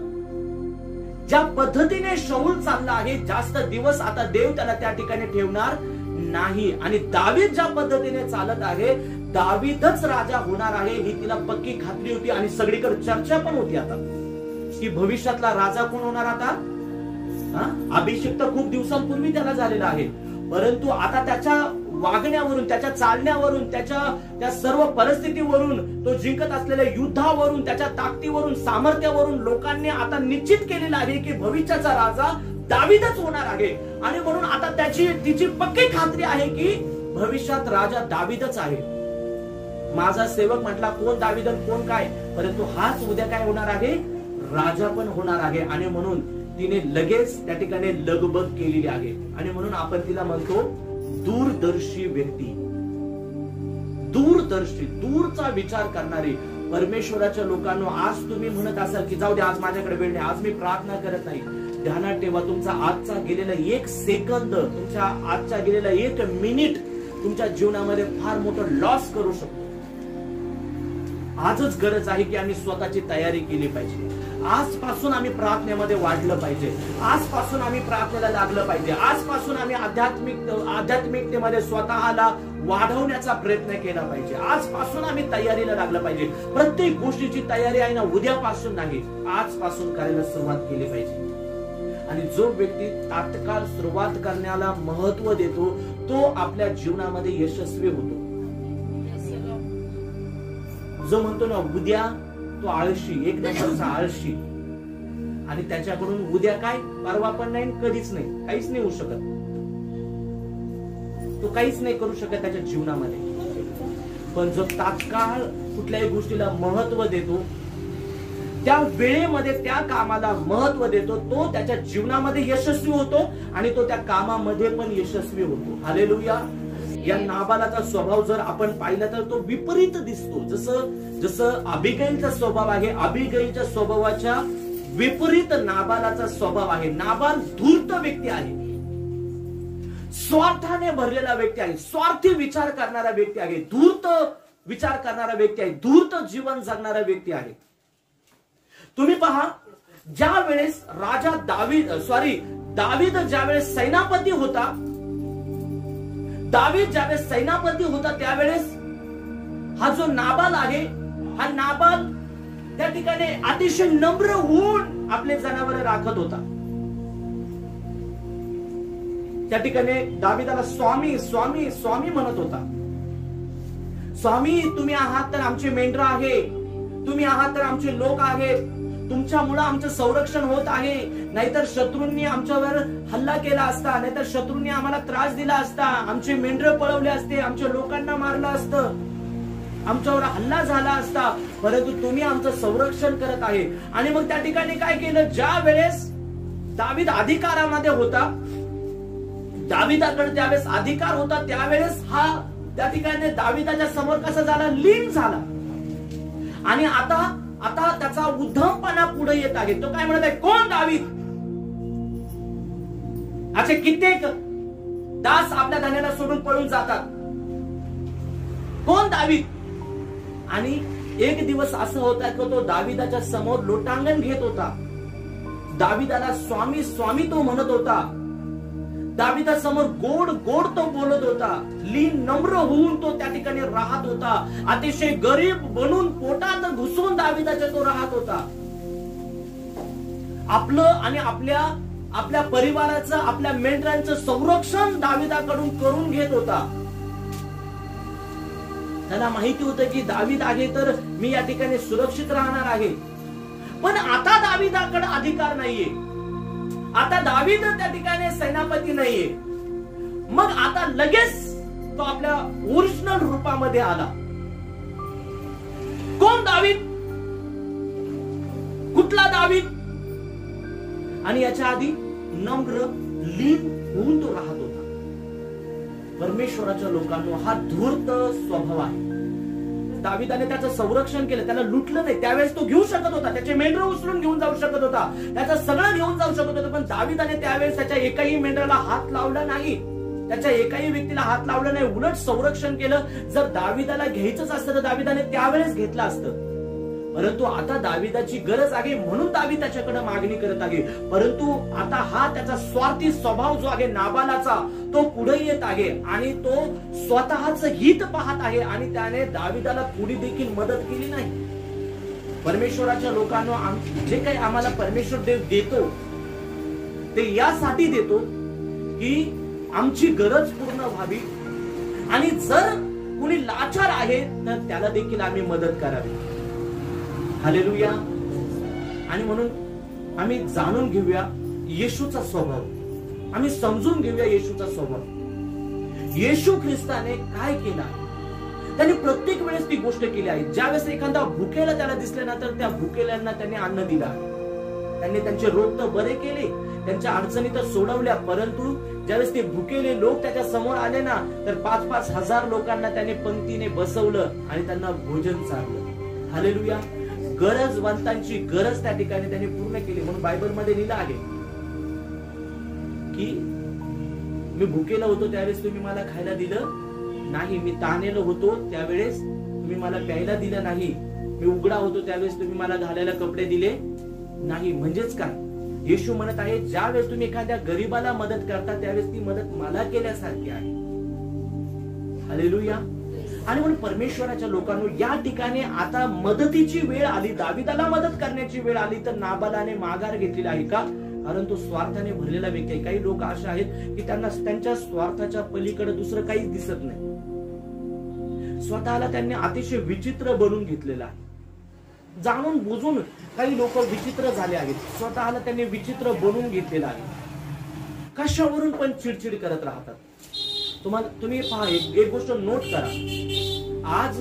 ज्या पद्धतीने शाऊल चालला आहे, जास्त दिवस आता देव त्याला त्या ठिकाणी ठेवणार नाही. आणि दावीद ज्या पद्धतीने चालत आहे, दावीदच राजा होणार आहे ही तिला पक्की खात्री होती. आणि सगळीकडे चर्चा पण होती आता की भविष्यातला राजा कोण होणार. आता अभिषेक तर खूप दिवसांपूर्वी त्याला झालेला आहे, परंतु आता त्याच्या वागण्यावरून, त्याच्या चालण्यावरून, त्या सर्व परिस्थितीवरून, तो जिंकत असलेल्या युद्धावरून, त्याच्या ताकदीवरून, सामर्थ्यावरून लोकांनी आता निश्चित केलेलं आहे की भविष्याचा राजा दावीदच होणार आहे. आणि म्हणून आता तिची पक्की खात्री आहे की भविष्यात राजा दावीदच आहे. माझा सेवक म्हटला कोण दावीद कोण काय, परंतु हाच उद्या काय होणार आहे, राजा पण होणार आहे. आणि म्हणून तिने लगेच त्या ठिकाणी लगबग केलेली आहे. आणि म्हणून आपण तिला म्हणतो दूरदर्शी व्यक्ती, दूरदर्शी, दूरचा विचार करणारी. परमेश्वराच्या लोकांना आज तुम्ही म्हणत असाल की जाऊ दे आज माझ्याकडे वेळ नाही, आज मी प्रार्थना करत नाही. ध्यानात ठेवा, तुमचा आजचा गेलेला 1 सेकंद, तुमच्या आजचा गेलेला 1 मिनिट तुमच्या जीवनामध्ये फार मोठं लॉस करू शकतो. आजच गरज आहे की आम्ही स्वतःची तयारी केली पाहिजे. आजपासून आम्ही प्रार्थनेमध्ये वाढलं पाहिजे. आजपासून आम्ही प्रार्थनेला लागलं पाहिजे. आजपासून आम्ही आध्यात्मिकतेमध्ये स्वतःला वाढवण्याचा प्रयत्न केला पाहिजे. आजपासून आम्ही तयारीला लागलं पाहिजे. प्रत्येक गोष्टीची तयारी आहे ना उद्यापासून नाही, आजपासून करायला सुरुवात केली पाहिजे. आणि जो व्यक्ती तात्काळ सुरुवात करण्याला महत्व देतो तो आपल्या जीवनामध्ये यशस्वी होतो. जो म्हणतो ना उद्या, तो आळशी, एक नंबरचा आळशी. आणि त्याच्याकडून उद्या काय, परवा पण नाही, कधीच नाही, काहीच नाही होऊ शकत. तो काहीच नाही करू शकत त्याच्या जीवनामध्ये. पण जो तात्काळ कुठल्याही गोष्टीला महत्व देतो, त्या वेळेमध्ये त्या कामाला महत्व देतो, तो त्याच्या जीवनामध्ये यशस्वी होतो आणि तो त्या कामामध्ये पण यशस्वी होतो. हालेलुया. या नाबालाचा स्वभाव जर आपण पाहिला तर तो विपरीत दिसतो. जसं अबिगैलचा स्वभाव आहे, अबिगैलच्या स्वभावाच्या विपरीत नाबालाचा स्वभाव आहे. नाबाल धूर्त व्यक्ती आहे, स्वार्थाने भरलेला व्यक्ती आहे, स्वार्थी विचार करणारा व्यक्ती आहे, धूर्त विचार करणारा व्यक्ती आहे, धूर्त जीवन जगणारा व्यक्ती आहे. तुम्ही पहा, ज्या वेळेस दावीद ज्यावेळेस सेनापती होता, ज्यावेळेस सेनापती होता त्यावेळेस हा जो नाबाल आहे, हा नाबाल त्या ठिकाणी अतिशय नम्र होऊन आपले जनावर राखत होता. त्या ठिकाणी दावीदाला स्वामी स्वामी स्वामी म्हणत होता. स्वामी, तुम्ही आहात तर आमचे मेंढर आहे, तुम्ही आहात तर आमचे लोक आहेत, तुमच्यामुळे आमचं संरक्षण होत आहे. नाहीतर शत्रूंनी आमच्यावर हल्ला केला असता, नाहीतर शत्रूंनी आम्हाला त्रास दिला असता, आमचे मेंढर पळवले असते, आमच्या लोकांना मारलं असतं, आमच्यावर हल्ला झाला असता, परंतु तुम्ही आमचं संरक्षण करत आहे. आणि मग त्या ठिकाणी काय केलं, ज्या वेळेस दावीद अधिकारामध्ये होता, दावीदाकडे ज्यावेळेस अधिकार होता त्यावेळेस हा त्या ठिकाणी दावीदाच्या समोर कसा झाला, लीन झाला. आणि आता त्याचा उद्धमपणा पुढे येत आहे. तो काय म्हणत आहे, कोण दावीद? असे कित्येक दास आपल्या धन्याला सोडून पळून जातात, कोण दावीद? आणि एक दिवस असं होता की तो दावीदाच्या समोर लोटांगण घेत होता, दावीदाला स्वामी स्वामी तो म्हणत होता, दावीदासमोर गोड गोड तो बोलत होता, लीन नम्र होऊन तो त्या ठिकाणी राहत होता, अतिशय गरीब बनून पोटात घुसून दावीदाच्या तो राहत होता. आपलं आणि आपल्या परिवाराचं, आपल्या मेंढरांचं संरक्षण दावीदाकडून करून घेत होता. त्याला माहिती होतं की दावीद आहे तर मी या ठिकाणी सुरक्षित राहणार आहे. पण आता दावीदाकडे अधिकार नाहीये, आता दावीद त्या ठिकाणी सेनापती नाहीये. मग आता लगेच तो आपल्या ओरिजिनल रूपामध्ये आला. कोण दावीद? कुठला दावीद? आणि याच्या आधी नम्र लीन होऊन तो राहत होता. परमेश्वराच्या लोकांनो, हा धूर्त स्वभाव आहे. दावीदाने त्याचं संरक्षण केलं, त्याला लुटलं नाही. त्यावेळेस तो घेऊ शकत होता, त्याचे मेंढर उचलून घेऊन जाऊ शकत होता, त्याचं सगळं घेऊन जाऊ शकत होता. पण दावीदाने त्यावेळेस त्याच्या एकाही मेंढराला हात लावला नाही, त्याच्या एकाही व्यक्तीला हात लावला नाही, उलट संरक्षण केलं. जर दावीदाला घ्यायचंच असतं तर दावीदाने त्यावेळेस घेतलं असतं. परंतु आता दावीदाची गरज आहे म्हणून दावीद त्याच्याकडे मागणी करत आहे. परंतु आता हा त्याचा स्वार्थी स्वभाव जो आहे नाबालाचा, तो पुढे येत आहे आणि तो स्वतःच हित पाहत आहे आणि त्याने दावीदाला थोडी देखील मदत केली नाही. परमेश्वराच्या लोकांना जे काही आम्हाला परमेश्वर देव देतो ते यासाठी देतो की आमची गरज पूर्ण व्हावी, आणि जर कुणी लाचार आहे तर त्याला देखील आम्ही मदत करावी. हालेलुया. आणि म्हणून आम्ही जाणून घेऊया येशूचा स्वभाव, आम्ही समजून घेऊया येशूचा स्वभाव. येशू ख्रिस्ताने काय केला? त्यांनी प्रत्येक वेळेस ती गोष्ट केली आहे. ज्यावेळेस एखादा भुकेला त्याला दिसल्यानंतर त्या भुकेल्यांना त्यांनी अन्न दिला, त्यांनी त्यांचे रोग तर बरे केले, त्यांच्या अडचणी तर सोडवल्या. परंतु ज्यावेळेस ते भुकेले लोक त्याच्या समोर आले ना, तर 5-5 हजार लोकांना त्याने पंक्तीने बसवलं आणि त्यांना भोजन चाललं. हालेलुया. गरजवंतांची गरज त्या ठिकाणी त्यांनी पूर्ण केली. म्हणून बायबलमध्ये लिहिलं आहे की मी भुकेला होतो त्यावेळेस तुम्ही मला खायला दिलं नाही, मी ताणलेलो होतो त्यावेळेस तुम्ही मला प्यायला दिलं नाही, मी उघडा होतो त्यावेळेस तुम्ही मला घालायला कपडे दिले नाही. म्हणजेच काय, येशू म्हणत आहे ज्यावेळेस तुम्ही एखाद्या गरीबाला मदत करता त्यावेळेस ती मदत मला केल्यासारखी आहे. हालेलुया. आणि म्हणून परमेश्वराच्या लोकांनो, या ठिकाणी आता मदतीची वेळ आली, दावीदाला मदत करण्याची वेळ आली, तर नाबालाने माघार घेतलेला आहे. का? कारण तो स्वार्थाने भरलेला व्यक्ती आहे. काही लोक असे आहेत की त्यांना त्यांच्या स्वार्थाच्या पलीकडे दुसरं काहीच दिसत नाही. स्वतःला त्यांनी अतिशय विचित्र बनवून घेतलेला आहे. जाणून बुजून काही लोक विचित्र झाले आहेत, स्वतःला त्यांनी विचित्र बनवून घेतलेलं आहे. कशावरून पण चिडचिड करत राहतात. तुम्ही पहा, एक गोष्ट नोट करा. आज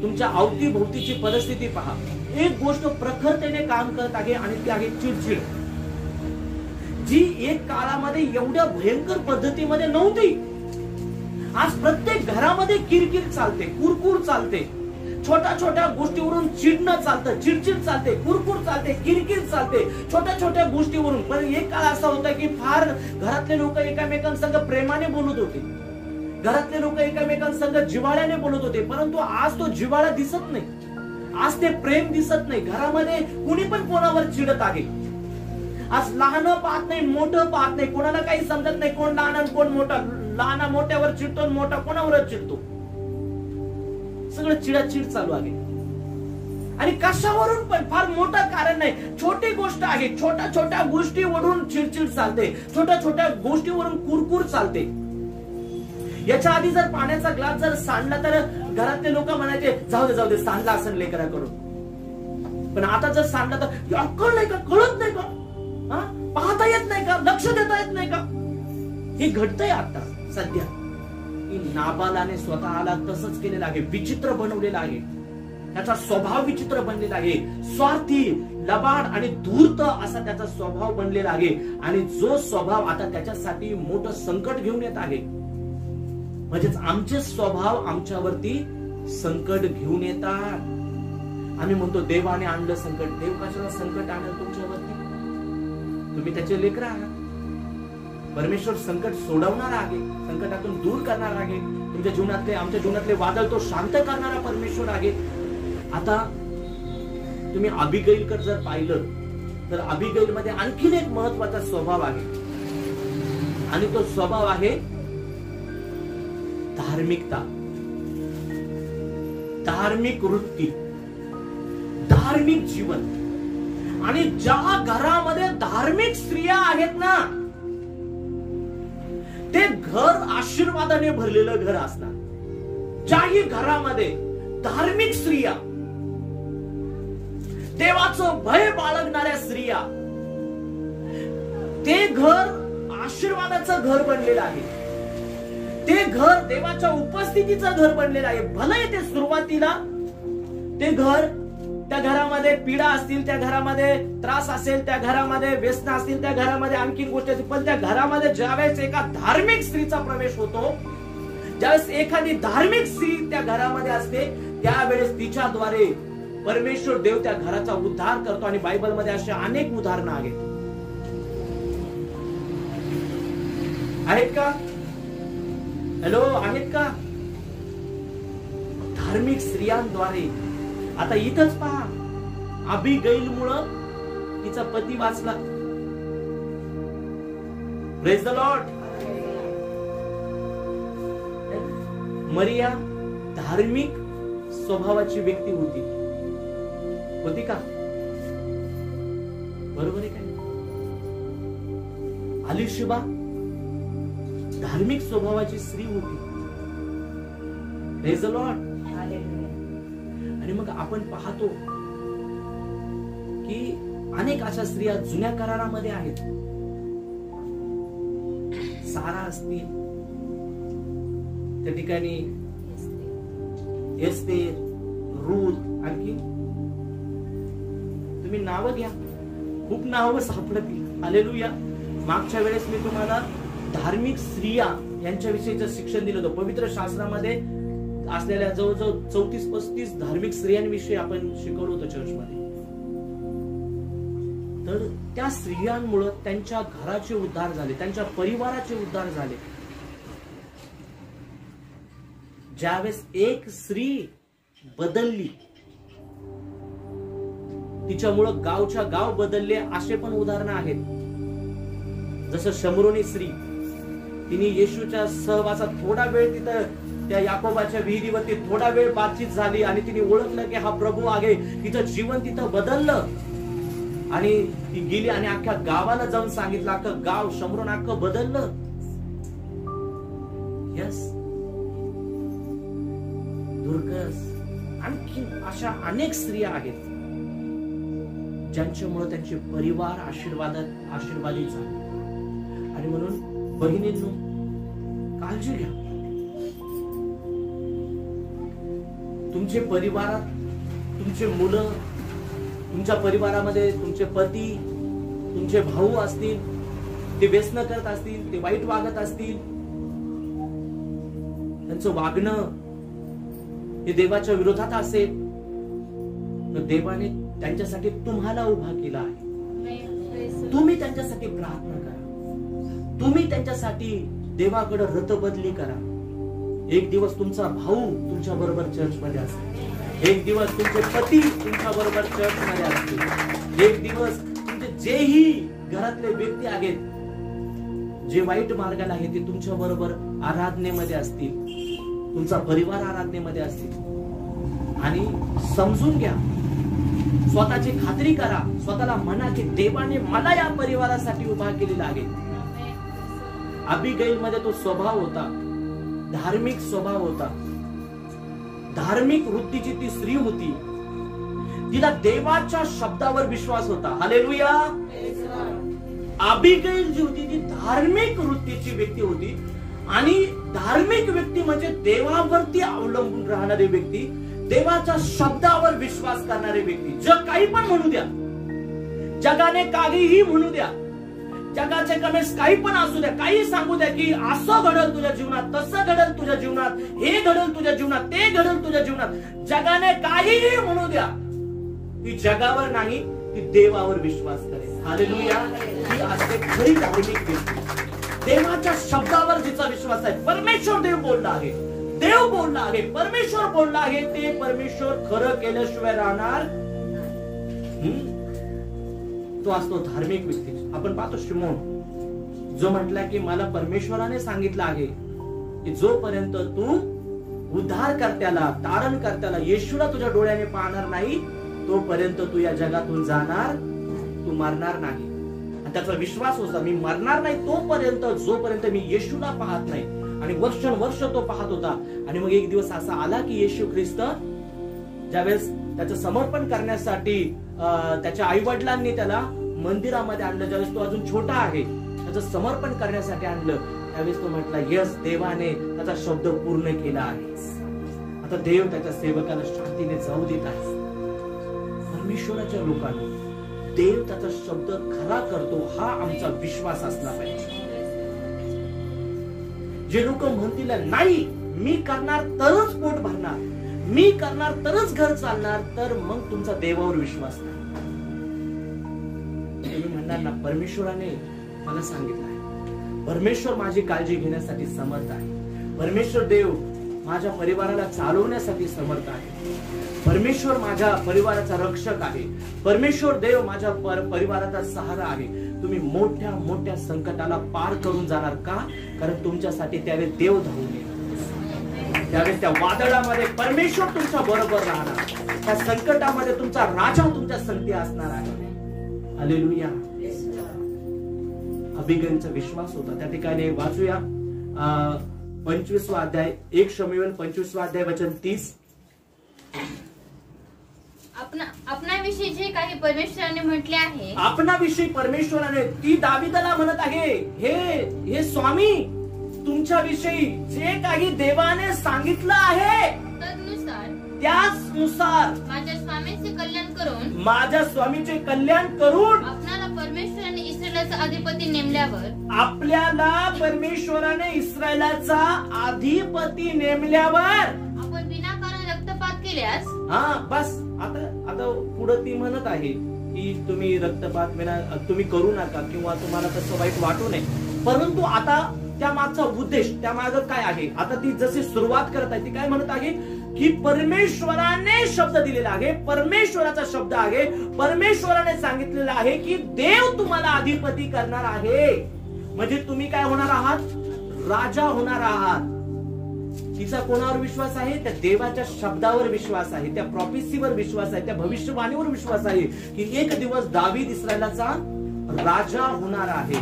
तुमच्या अवतीभोवतीची परिस्थिती पहा. एक गोष्ट प्रखरतेने काम करत आहे आणि ती आहे चिडचिड, जी एक काळामध्ये एवढ्या भयंकर पद्धतीमध्ये नव्हती. आज प्रत्येक घरामध्ये किरकिर चालते, कुरकुर चालते, छोट्या छोट्या गोष्टीवरून चिडणं चालतं, चिडचिड चालते, कुरकुर चालते, किरकिर चालते, छोट्या छोट्या गोष्टीवरून. पण एक काळ असा होता की फार घरातले लोक एकमेकांसंग प्रेमाने बोलत होते, घरातले लोक एकमेकांसंग जिव्हाळ्याने बोलत होते. परंतु आज तो जिव्हाळा दिसत नाही, आज ते प्रेम दिसत नाही. घरामध्ये कुणी पण कोणावर चिडत आहे. आज लहान पाहत नाही, मोठं पाहत नाही, कोणाला काही समजत नाही, कोण लहान आणि कोण मोठा. लहान मोठ्यावर चिडतो, मोठा कोणावरच चिडतो. सगळं चिडाचिड चालू आहे. आणि कशावरून पण, फार मोठं कारण नाही, छोटी गोष्ट आहे, छोट्या छोट्या गोष्टीवरून चिडचिड चालते, छोट्या छोट्या गोष्टीवरून कुरकुर चालते. याच्या आधी जर पाण्याचा ग्लास जर सांडला तर घरातले लोक म्हणायचे जाऊ दे सांडला असं लेकराकडून. पण आता जर सांडला तर अक्कल नाही का, कळत नाही का, पाहता येत नाही का, लक्ष देता येत नाही का. हे घडतंय आता सध्या. नाबालाने स्वतःला तसंच केलेलं आहे, विचित्र बनवलेलं आहे. त्याचा स्वभाव विचित्र बनलेला आहे, स्वार्थी, लबाड आणि धूर्त असा त्याचा स्वभाव बनलेला आहे. आणि जो स्वभाव आता त्याच्यासाठी मोठं संकट घेऊन येत आहे. म्हणजेच आमचे स्वभाव आमच्यावरती संकट घेऊन येतात. आम्ही म्हणतो देवाने आणलं संकट. देव कशाला संकट आणलं तुमच्यावरती? तुम्ही त्याचे लेकरं आहात. परमेश्वर संकट सोडवणार आहे, संकटातून दूर करणार आहे. तुमच्या जीवनातले, आमच्या जीवनातले वादळ तो शांत करणारा परमेश्वर आहे. आता तुम्ही अबिगैलकडे जर पाहिलं तर अबिगैल मध्ये आणखीन एक महत्वाचा स्वभाव आहे, आणि तो स्वभाव आहे धार्मिकता, धार्मिक वृत्ती, धार्मिक जीवन. आणि ज्या घरामध्ये धार्मिक स्त्रिया आहेत ना, ते घर आशीर्वादाने भरलेलं घर असणार. ज्याही घरामध्ये धार्मिक स्त्रिया, देवाचं भय बाळगणाऱ्या स्त्रिया, ते घर आशीर्वादाचं घर बनलेलं आहे. ते घर देवाच्या उपस्थितीचं घर बनलेलं आहे. भले ते सुरुवातीला ते घर, त्या घरामध्ये पीडा असतील, त्या घरामध्ये त्रास असेल, त्या घरामध्ये व्यसन असतील, त्या घरामध्ये आणखी गोष्टी असतील, पण त्या घरामध्ये ज्यावेळेस एका धार्मिक स्त्रीचा प्रवेश होतो, ज्यावेळेस एखादी धार्मिक स्त्री त्या घरामध्ये असते, त्यावेळेस तिच्याद्वारे परमेश्वर देव त्या घराचा उद्धार करतो. आणि बायबलमध्ये अशी अनेक उदाहरणं आहेत का? हॅलो, आहेत का? धार्मिक स्त्रियांद्वारे. आता इथंच पहा, अबिगैल मुळे तिचा पती वाचला. Praise the Lord. मरिया धार्मिक स्वभावाची व्यक्ती होती का? बरोबर आहे काय? अलिशिबा धार्मिक स्वभावाची स्त्री होती. Praise the Lord. आणि मग आपण पाहतो की अनेक अशा स्त्रिया जुन्या करारामध्ये आहेत. सारा असतील, त्या ठिकाणी एस्तेर, रूथ, आणखी तुम्ही नावं घ्या, खूप नावं सापडतील. हालेलुया. मागच्या वेळेस मी तुम्हाला धार्मिक स्त्रिया यांच्याविषयीचं शिक्षण दिलं होतं. पवित्र शास्त्रामध्ये असलेल्या जवळजवळ 34-35 धार्मिक स्त्रियांविषयी आपण शिकवलं होतं चर्चमध्ये. तर त्या स्त्रियांमुळे त्यांच्या घराचे उद्धार झाले, त्यांच्या परिवाराचे उद्धार झाले. ज्यावेळेस एक स्त्री बदलली, तिच्यामुळं गावच्या गाव बदलले, असे पण उदाहरणं आहेत. जसं शमरोनी स्त्री, तिने येशूच्या सहवासात थोडा वेळ तिथं त्या याकोबाच्या विहिरीवरती थोडा वेळ बातचीत झाली आणि तिने ओळखलं की हा प्रभू आहे. तिचं जीवन तिथं बदललं आणि ती गेली आणि अख्ख्या गावाला जाऊन सांगितलं. अख्खं गाव, शमरोन अख्खं बदललं. यस. दुर्गस, आणखी अशा अनेक स्त्रिया आहेत ज्यांच्यामुळे त्यांचे परिवार आशीर्वादित झाले. आणि म्हणून बहिणींनो, काळजी घ्या. तुमचे परिवारात तुमचे मुलं, तुमच्या परिवारामध्ये तुमचे पती, तुमचे भाऊ असतील, ते व्यसन करत असतील, ते वाईट वागत असतील, त्यांचं वागणं हे देवाच्या विरोधात असेल, तर देवाने त्यांच्यासाठी तुम्हाला उभा केला आहे. तुम्ही त्यांच्यासाठी प्रार्थना करा. तुम्ही त्यांच्यासाठी देवाकडे रतबदली करा. एक दिवस तुमचा भाऊ तुमच्या बरोबर चर्चमध्ये असेल, एक दिवस तुमचे पती तुमच्या बरोबर चर्चमध्ये असतील, एक दिवस तुमचे जेही घरातले व्यक्ती आहेत जे वाईट मार्गाला आहे ते तुमच्या बरोबर आराधनेमध्ये असतील, तुमचा परिवार आराधनेमध्ये असतील. आणि समजून घ्या, स्वतःची खात्री करा, स्वतःला म्हणा की देवाने मला या परिवारासाठी उभा केलेला आहे. अबिगैल मध्ये तो स्वभाव होता, धार्मिक स्वभाव होता, धार्मिक वृत्तीची ती स्त्री होती. तिला देवाच्या शब्दावर विश्वास होता. हालेलुया. अबिगैल जी होती ती धार्मिक वृत्तीची व्यक्ती होती. आणि धार्मिक व्यक्ती म्हणजे देवावरती अवलंबून राहणारी व्यक्ती, देवाच्या शब्दावर विश्वास करणारी व्यक्ती. जग काही पण म्हणू द्या, जगाने काहीही म्हणू द्या, जगाचे कमेंट्स काही पण असू द्या, काही सांगू द्या की असं घडल तुझ्या जीवनात, तसं घडल तुझ्या जीवनात, हे घडल तुझ्या जीवनात, ते घडल तुझ्या जीवनात, जगाने काहीही म्हणू द्या, ती जगावर नाही, ती देवावर विश्वास करेल. हालेलुया. ही असते खरी धार्मिक व्यक्ती. देवाच्या शब्दावर जिचा विश्वास आहे. परमेश्वर देव बोलला आहे, देव बोलला आहे, परमेश्वर बोलला आहे, ते परमेश्वर खरं केल्याशिवाय राहणार. तो असतो धार्मिक व्यक्ती. आपण पाहतो शिमोन जो म्हटला की मला परमेश्वराने सांगितलं आहे की जोपर्यंत तू उद्धारकर्त्याला, तारणकर्त्याला, येशूला तुझ्या डोळ्याने पाहणार नाही तोपर्यंत तू या जगातून जाणार, तू मरणार नाही. आणि त्याचा विश्वास होता, मी मरणार नाही तोपर्यंत, जोपर्यंत मी येशूला पाहत नाही. आणि वर्ष तो पाहत होता. आणि मग एक दिवस असा आला की येशू ख्रिस्त ज्यावेळेस त्याचं समर्पण करण्यासाठी त्याच्या आई वडिलांनी त्याला मंदिरामध्ये आणलं, ज्यावेळेस तो अजून छोटा आहे, त्याचं समर्पण करण्यासाठी आणलं, त्यावेळेस तो म्हटला यस, देवाने त्याचा शब्द पूर्ण केला आहे. आता देव त्याच्या सेवकाला शांतीने जाऊ देत आहे. परमेश्वराच्या लोकांनी देव त्याचा शब्द खरा करतो हा आमचा विश्वास असला पाहिजे. जे लोक म्हणतील नाही मी करणार तरच पोट भरणार, मी करणार तरच घर चालणार, तर मग तुमचा देवावर विश्वास नाही. तुम्ही म्हणणार ना परमेश्वराने मला सांगितलं आहे, परमेश्वर माझी काळजी घेण्यासाठी समर्थ आहे, परमेश्वर देव माझ्या परिवाराला चालवण्यासाठी समर्थ आहे, परमेश्वर माझ्या परिवाराचा रक्षक आहे, परमेश्वर देव माझ्या परिवाराचा सहारा आहे. तुम्ही मोठ्या मोठ्या संकटाला पार करून जाणार का? कारण तुमच्यासाठी त्यावेळेस देव धावून येईल. त्यावेळेस त्या वादळामध्ये परमेश्वर तुमच्या बरोबर राहणार, त्या संकटामध्ये तुमचा राजा तुमच्या संगती असणार आहे. हालेलुया. अबिगैलचा विश्वास होता. त्या ठिकाणी वाचूया 25वा अध्याय, 1 शमूएल 25वा अध्याय वचन 30. आपणाविषयी जे काही परमेश्वराने म्हटले आहे, आपणाविषयी परमेश्वराने, ती दाविदाला म्हणत आहे, हे स्वामी, तुमच्याविषयी जे काही देवाने सांगितलं आहे त्याचनुसार माझ्या स्वामीचे कल्याण करून, माझ्या स्वामीचे कल्याण करून आपल्याला परमेश्वराने इस्रायलाचा अधिपती नेमल्यावर, आपल्याला परमेश्वराने इस्रायलाचा अधिपती नेमल्यावर आपण विनाकारण रक्तपात केल्यास, बस आता पुढे ती म्हणत आहे की तुम्ही रक्तपात तुम्ही करू नका किंवा तुम्हाला तसं वाईट वाटू नये. परंतु आता त्या मागचा उद्देश, त्या मागे काय आहे, आता ती जशी सुरुवात करत आहे ती काय म्हणत आहे की परमेश्वराने शब्द दिलेला आहे, परमेश्वराचा शब्द आहे, परमेश्वराने सांगितलेला आहे की देव तुम्हाला अधिपती करणार आहे. म्हणजे तुम्ही काय होणार आहात? राजा होणार आहात. तिचा कोणावर विश्वास आहे? त्या देवाच्या शब्दावर विश्वास आहे, त्या प्रॉफेसीवर विश्वास आहे, त्या भविष्यवाणीवर विश्वास आहे की एक दिवस दावीद इस्रायलाचा राजा होणार आहे.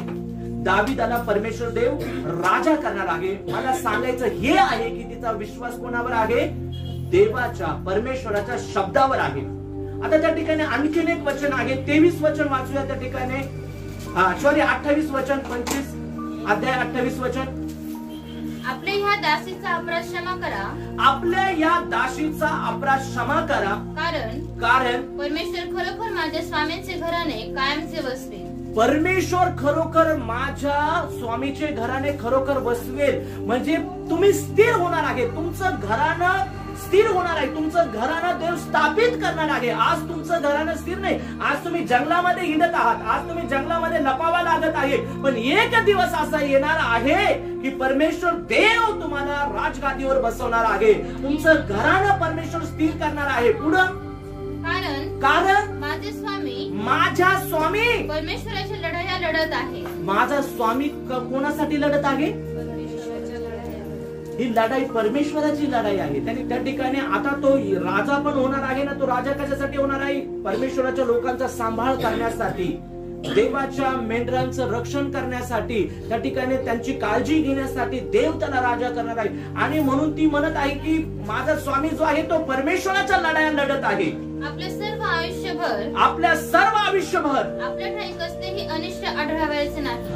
दावीदाला परमेश्वर देव राजा करणार आहे. मला सांगायचं हे आहे की तिचा विश्वास कोणावर आहे? देवाच्या, परमेश्वराच्या शब्दावर आहे. आता त्या ठिकाणी आणखीन एक वचन आहे, 23 वचन वाचूया त्या ठिकाणी. 28 वचन, 25 अध्याय 28 वचन. आपल्या ह्या दासीचा अपराध क्षमा करा, आपल्या या दासीचा अपराध क्षमा करा, कारण परमेश्वर खरोखर माझ्या स्वामींचे घराने कायमचे बसवेल. परमेश्वर खरोखर माझ्या स्वामीचे घराने खरोखर बसवेल. म्हणजे तुम्ही स्थिर होणार आहे, तुमचं घराणं स्थिर होणार आहे, तुमचं घराणं देव स्थापित करणार आहे. आज तुमचं घराणं स्थिर नाही, आज तुम्ही जंगलामध्ये हिंडत आहात, आज तुम्ही जंगलामध्ये लपावा लागत आहे, पण एक दिवस असा येणार आहे की परमेश्वर देव तुम्हाला राजगादीवर बसवणार आहे. तुमचं घराणं परमेश्वर स्थिर करणार आहे. पुढं कारण माझ्या स्वामी परमेश्वराच्या लढाया लढत आहे. माझा स्वामी कोणासाठी लढत आहे? ही लढाई परमेश्वराची लढाई आहे. त्यांनी त्या ठिकाणी आता तो राजा पण होणार आहे ना. तो राजा कशासाठी होणार आहे? परमेश्वराच्या लोकांचा सांभाळ करण्यासाठी, देवाच्या मेंढरांचं रक्षण करण्यासाठी, त्या ठिकाणी त्यांची काळजी घेण्यासाठी देव त्याला राजा करणार आहे. आणि म्हणून ती म्हणत आहे की माझा स्वामी जो आहे तो परमेश्वराच्या लढाया लढत आहे. आपल्या सर्व आयुष्यभर आपल्या ठाई कसलेही अनिष्ट आढळावायचे नाही.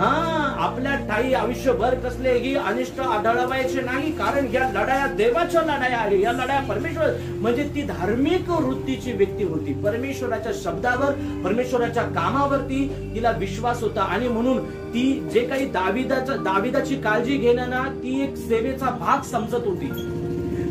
आपल्या ठाई आयुष्यभर कसलेही अनिष्ट आढळावायचे नाही. कारण या लढाया देवाच्या लढाया आहे. या लढाया परमेश्वर, म्हणजे ती धार्मिक वृत्तीची व्यक्ती होती. परमेश्वराच्या शब्दावर, परमेश्वराच्या कामावरती तिला विश्वास होता. आणि म्हणून ती जे काही दाविदाची काळजी घेणं ना, ती एक सेवेचा भाग समजत होती.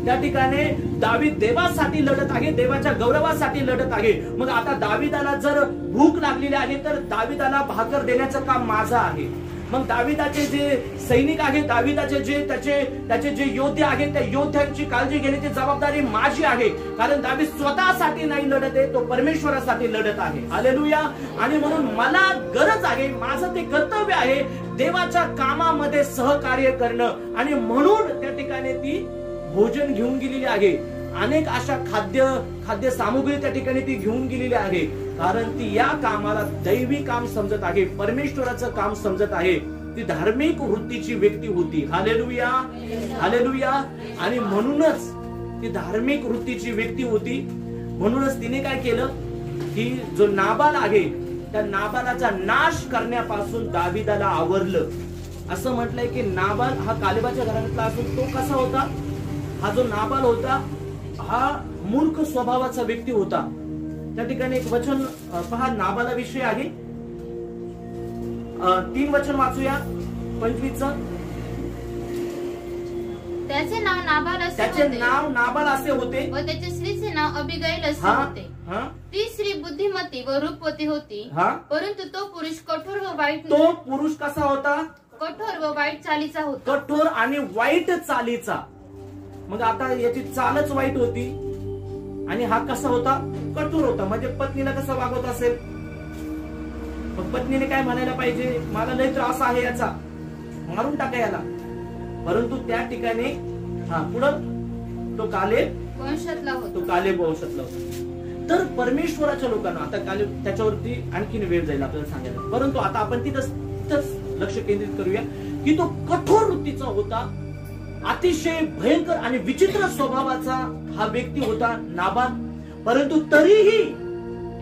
त्या ठिकाणी दावीद देवासाठी लढत आहे, देवाच्या गौरवासाठी लढत आहे. मग आता दाविदाला जर भूक लागलेली आहे तर दाविदाला भाकर देण्याचं काम माझं आहे. मग दाविदाचे जे सैनिक आहेत, दाविदाचे जे त्याचे जे योद्धे आहेत, त्या योद्ध्यांची काळजी घेण्याची जबाबदारी माझी आहे. कारण दावीद स्वतःसाठी नाही लढत आहे, तो परमेश्वरासाठी लढत आहे. हालेलुया. आणि म्हणून मला गरज आहे, माझं ते कर्तव्य आहे देवाच्या कामामध्ये सहकार्य करणं. आणि म्हणून त्या ठिकाणी ती भोजन घेऊन गेलेली आहे. अनेक अशा खाद्य सामुग्री त्या ठिकाणी ती घेऊन गेलेली आहे. कारण ती या कामाला दैवी काम समजत आहे, परमेश्वराचं काम समजत आहे. ती धार्मिक वृत्तीची व्यक्ती होती. Hallelujah, hallelujah. आणि म्हणूनच ती धार्मिक वृत्तीची व्यक्ती होती. म्हणूनच तिने काय केलं की जो नाबाल आहे त्या नाबालाचा नाश करण्यापासून दाविदाला आवरलं. असं म्हटलंय की नाबाल हा कालेबाच्या घराण्यातला असून तो कसा होता? हा जो नाबाल होता हा मूर्ख स्वभावाचा व्यक्ती होता. त्या ठिकाणी एक वचन पहा, नाबालाविषयी आहे. 3 वचन वाचूया, 25. त्याचे नाव नाबाल असे होते व त्याच्या स्त्रीचे नाव अबिगैल असे होते. ती स्त्री बुद्धिमती व रूपवती होती, परंतु तो पुरुष कठोर व वाईट. तो पुरुष कसा होता? कठोर व वाईट चालीचा होता. कठोर आणि वाईट चालीचा. मग आता याची चालच वाईट होती आणि हा कसा होता? कठोर होता. म्हणजे पत्नीला कसं वागवत असेल? पत्नीने काय म्हणायला पाहिजे? मला लय त्रास आहे याचा, मारून टाका याला. परंतु त्या ठिकाणी पुढं तो कालेब वंशातला होता. तर परमेश्वराच्या लोकांना आता कालेब त्याच्यावरती आणखीन वेळ जाईल आपल्याला सांगायला. परंतु आता आपण तिथंच लक्ष केंद्रित करूया की तो कठोर वृत्तीचा होता, अतिशय भयंकर आणि विचित्र स्वभावाचा हा व्यक्ती होता नाबाल. परंतु तरीही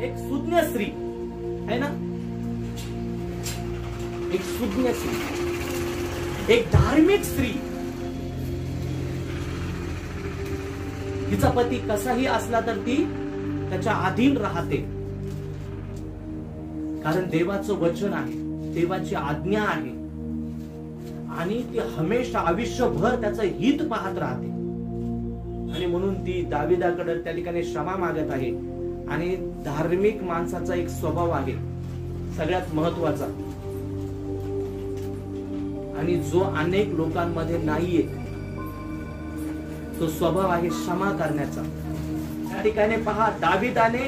एक सुज्ञ स्त्री आहे ना, एक सुज्ञ स्त्री, एक धार्मिक स्त्री. तिचा पती कसाही असला तर ती त्याच्या अधीन राहते. कारण देवाचं वचन आहे, देवाची आज्ञा आहे आणि ती हमेशा आयुष्यभर त्याचं हित पाहत राहते. आणि म्हणून ती दाविदाकडे त्या ठिकाणी क्षमा मागत आहे. आणि धार्मिक माणसाचा एक स्वभाव आहे सगळ्यात महत्वाचा, आणि जो अनेक लोकांमध्ये नाहीये, तो स्वभाव आहे क्षमा करण्याचा. त्या ठिकाणी पहा, दाविदाने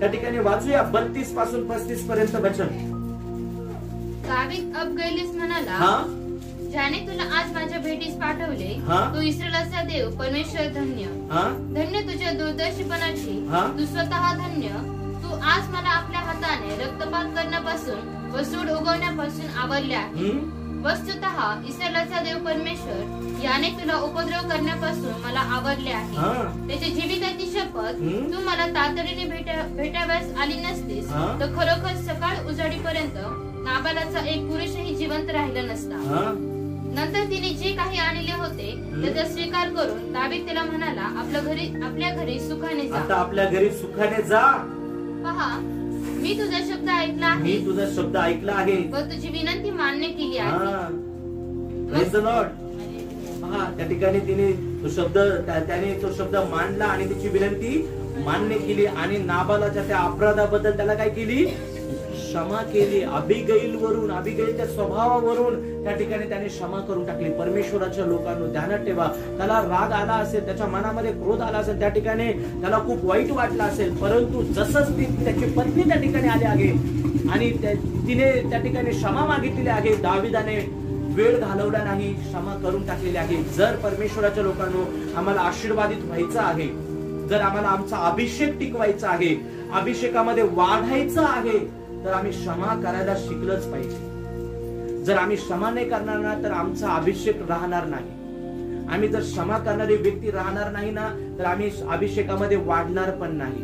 त्या ठिकाणी वाचूया 32 पासून 35 पर्यंत वचन. दावीद अबगैलीस म्हणाला, ज्याने तुला आज माझ्या भेटीस पाठवले, तू इस्रायलाचा देव परमेश्वर धन्य. धन्य तुझ्या दूरदर्शीपणाची, तू स्वतः धन्य. तू आज मला आपल्या हाताने रक्तपात करण्यापासून व सूड उगवण्यापासून आवरले आहे. वस्तुतः इस्रायलाचा देव परमेश्वर याने तुला उपद्रव करण्यापासून मला आवडले आहे. त्याच्या जीविताची शपथ, तू मला तातडीने भेटाव्यास आली नसतीस तर खरोखर सकाळ उजाडीपर्यंत नाबालाचा एक पुरुषही जिवंत राहिला नसता. नंतर तिने जे काही आणले होते त्याचा स्वीकार करून दावीद त्याला म्हणाला, आपल्या घरी सुखाने जा. आता आपल्या घरी सुखाने जा. पहा, मी तुझा शब्द ऐकला आहे. मी तुझा शब्द ऐकला आहे व तुझी विनंती मान्य केली आहे. Praise the Lord. पहा, त्या ठिकाणी तिने त्याने तो शब्द मांडला आणि तिची विनंती मान्य केली आणि नाबालाच्या त्या अपराधाबद्दल त्याला काय केली? क्षमा केली. अबिगैलच्या स्वभावावरून त्या ठिकाणी त्याने क्षमा करून टाकली. परमेश्वराच्या लोकांनो ध्यानात ठेवा, त्याला राग आला असेल, त्याच्या मनामध्ये क्रोध आला असेल, त्या ठिकाणी त्याला खूप वाईट वाटलं असेल, परंतु जसंच त्याची पत्नी त्या ठिकाणी आली आहे आणि तिने त्या ठिकाणी क्षमा मागितलेली आहे, दाविदाने वेळ घालवला नाही, क्षमा करून टाकलेली आहे. जर परमेश्वराच्या लोकांनो आम्हाला आशीर्वादित व्हायचं आहे, जर आम्हाला आमचा अभिषेक टिकवायचा आहे, अभिषेकामध्ये वाढायचं आहे, तर आम्ही क्षमा करायला शिकलंच पाहिजे. जर आम्ही क्षमा नाही करणार ना तर आमचा अभिषेक राहणार नाही. आम्ही जर क्षमा करणारी व्यक्ती राहणार नाही ना तर आम्ही अभिषेकामध्ये वाढणार पण नाही.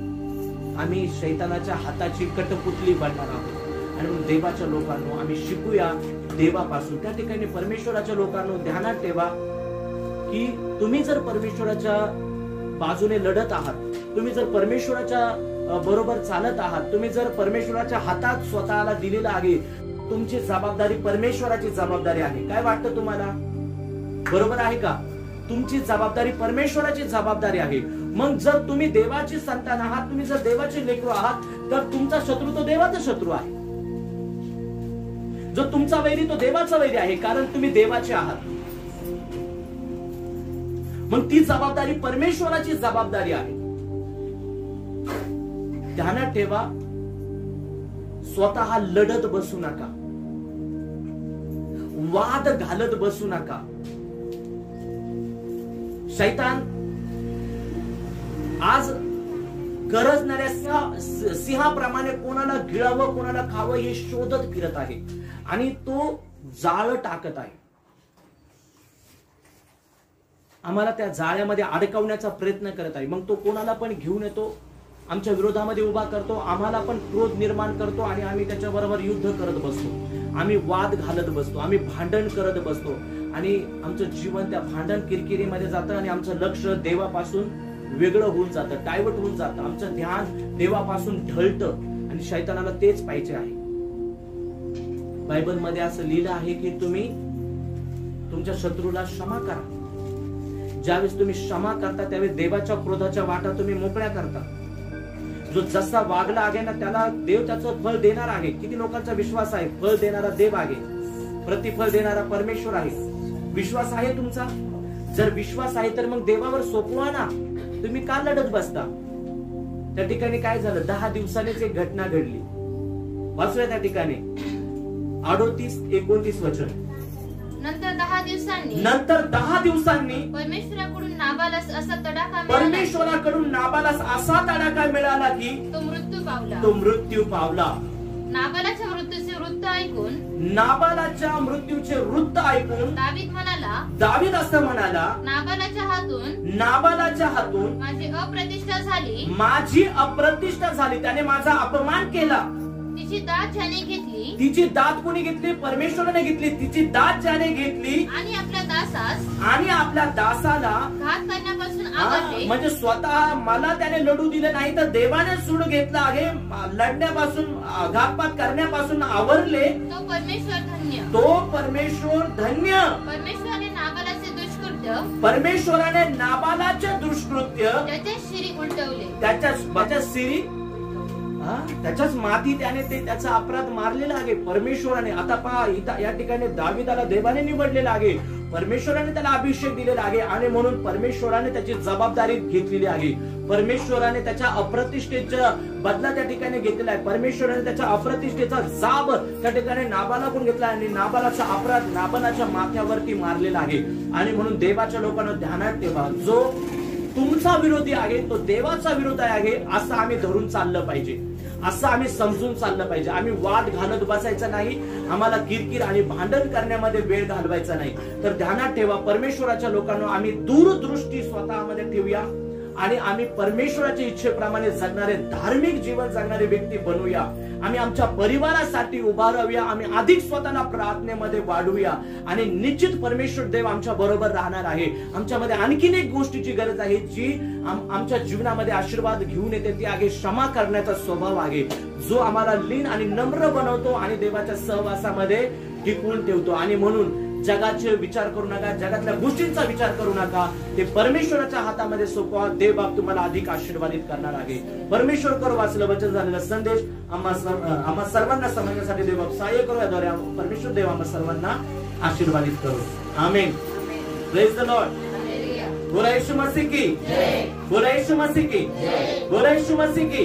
आम्ही शैतानाच्या हाताची कटपुतली बनणार आहोत. आणि म्हणून देवाच्या लोकांनो आम्ही शिकूया देवापासून. त्या ठिकाणी परमेश्वराच्या लोकांनो ध्यानात ठेवा की तुम्ही जर परमेश्वराच्या बाजूने लढत आहात, तुम्ही जर परमेश्वराच्या बरोबर चालत आहात, तुम्ही जर परमेश्वराच्या हातात स्वतःला दिलेलं आहे, तुमची जबाबदारी परमेश्वराची जबाबदारी आहे. काय वाटतं तुम्हाला? बरोबर आहे का? तुमची जबाबदारी परमेश्वराची जबाबदारी आहे. मग जर तुम्ही देवाची संतान आहात, तुम्ही जर देवाचे लेकरू आहात, तर तुमचा शत्रू तो देवाचा शत्रू आहे. जो तुमचा वैरी तो देवाचा वैरी आहे, कारण तुम्ही देवाचे आहात. मग ती जबाबदारी परमेश्वराची जबाबदारी आहे. ध्यानात ठेवा, स्वतः लढत बसू नका, वाद घालत बसू नका. शैतान आज गरजणाऱ्या सिंहाप्रमाणे कोणाला गिळावं, कोणाला खावं हे शोधत फिरत आहे आणि तो जाळ टाकत आहे. आम्हाला त्या जाळ्यामध्ये अडकवण्याचा प्रयत्न करत आहे. मग तो कोणाला पण घेऊन येतो, आमच्या विरोधामध्ये उभा करतो, आम्हाला पण क्रोध निर्माण करतो आणि आम्ही त्याच्याबरोबर युद्ध करत बसतो, आम्ही वाद घालत बसतो, आम्ही भांडण करत बसतो आणि आमचं जीवन त्या भांडण किरकिरीमध्ये जातं आणि आमचं लक्ष देवापासून वेगळं होऊन जातं, डायव्हर्ट होऊन जातं. आमचं ध्यान देवापासून ढळतं आणि शैतानाला तेच पाहिजे आहे. बायबलमध्ये असं लिहिलं आहे की तुम्ही तुमच्या शत्रूला क्षमा करा. ज्यावेळेस तुम्ही क्षमा करता त्यावेळेस देवाच्या क्रोधाच्या वाटा तुम्ही मोकळ्या करता. जो जसा वागला आहे ना त्याला देव त्याचं फळ देणार आहे. किती लोकांचा विश्वास आहे? फळ देणारा देव आहे, प्रतिफळ देणारा परमेश्वर आहे. विश्वास आहे तुमचा? जर विश्वास आहे तर मग देवावर सोपवा ना. तुम्ही का लढत बसता? त्या ठिकाणी काय झालं? 10 दिवसांनीच एक घटना घडली. वाचूया त्या ठिकाणी 38-29 वचन. नंतर 10 दिवसांनी परमेश्वराकडून नाबालास असा तडाखा मिळाला की तो मृत्यू पावला. नाबालाच्या मृत्यूचे वृत्त ऐकून दावीद असं म्हणाला, नाबालाच्या हातून माझी अप्रतिष्ठा झाली, त्याने माझा अपमान केला. तिची दात कोणी घेतली? परमेश्वराने घेतली. तिची दात ज्याने घेतली आणि आपल्या दासाला घात करण्यापासून आवरले. म्हणजे स्वतः मला त्याने लढू दिले नाही तर देवाने सूड घेतला आहे, लढण्यापासून घातपात करण्यापासून आवरले. तो परमेश्वर धन्य. परमेश्वराने नाबालाचे दुष्कृत्य त्याच्या शिरी उलटवले. त्याच्या शिरी त्याच्याच माती त्याने त्याचा अपराध मारलेला आहे परमेश्वराने. आता पहा, या ठिकाणी दावीदाला देवाने निवडलेला आहे, परमेश्वराने त्याला अभिषेक दिलेला आहे आणि म्हणून परमेश्वराने त्याची जबाबदारी घेतलेली आहे. परमेश्वराने त्याच्या अप्रतिष्ठेचा बदला त्या ठिकाणी घेतलेला आहे. परमेश्वराने त्याच्या अप्रतिष्ठेचा जाब त्या ठिकाणी नाबालाकडून घेतला आणि नाबालाचा अपराध नाबालाच्या माथ्यावरती मारलेला आहे. आणि म्हणून देवाच्या लोकांना ध्यानात ठेवा, जो तुमचा विरोधी आहे तो देवाचा विरोधी आहे असं आम्ही धरून चाललं पाहिजे. असं आम्ही समजून चाललं पाहिजे. आम्ही वाद घालत बसायचं नाही, आम्हाला किरकिर आणि भांडण करण्यामध्ये वेळ घालवायचा नाही. तर ध्यानात ठेवा, परमेश्वराच्या लोकांना आम्ही दूरदृष्टी स्वतःमध्ये ठेवूया आणि आम्ही परमेश्वराच्या इच्छेप्रमाणे जगणारे, धार्मिक जीवन जगणारे व्यक्ती बनवूया. आम्ही आमच्या परिवारासाठी उभा राहूया. आम्ही अधिक स्वतःला प्रार्थनेमध्ये वाढवूया आणि निश्चित परमेश्वर देव आमच्या बरोबर राहणार आहे. आमच्यामध्ये आणखीन एक गोष्टीची गरज आहे जी आमच्या जीवनामध्ये आशीर्वाद घेऊन येते, ती आहे क्षमा करण्याचा स्वभाव आहे, जो आम्हाला लीन आणि नम्र बनवतो आणि देवाच्या सहवासामध्ये टिकवून ठेवतो. आणि म्हणून जगाचे विचार करू नका, जगातल्या गोष्टींचा विचार करू नका, ते परमेश्वराच्या हातामध्ये सोपवा. देव बाप तुम्हाला अधिक आशीर्वादित करणार आहे. परमेश्वर करो वाचलं वचन झालेला संदेश आम्हा सर्वांना समजण्यासाठी देव बाप सहाय्य करू. याद्वारे परमेश्वर देव आम्हा सर्वांना आशीर्वादित करू. आमेन. Praise the lord. बोला येशू मसीह की, बोला येशू मसीह की, बोला येशू मसीह की.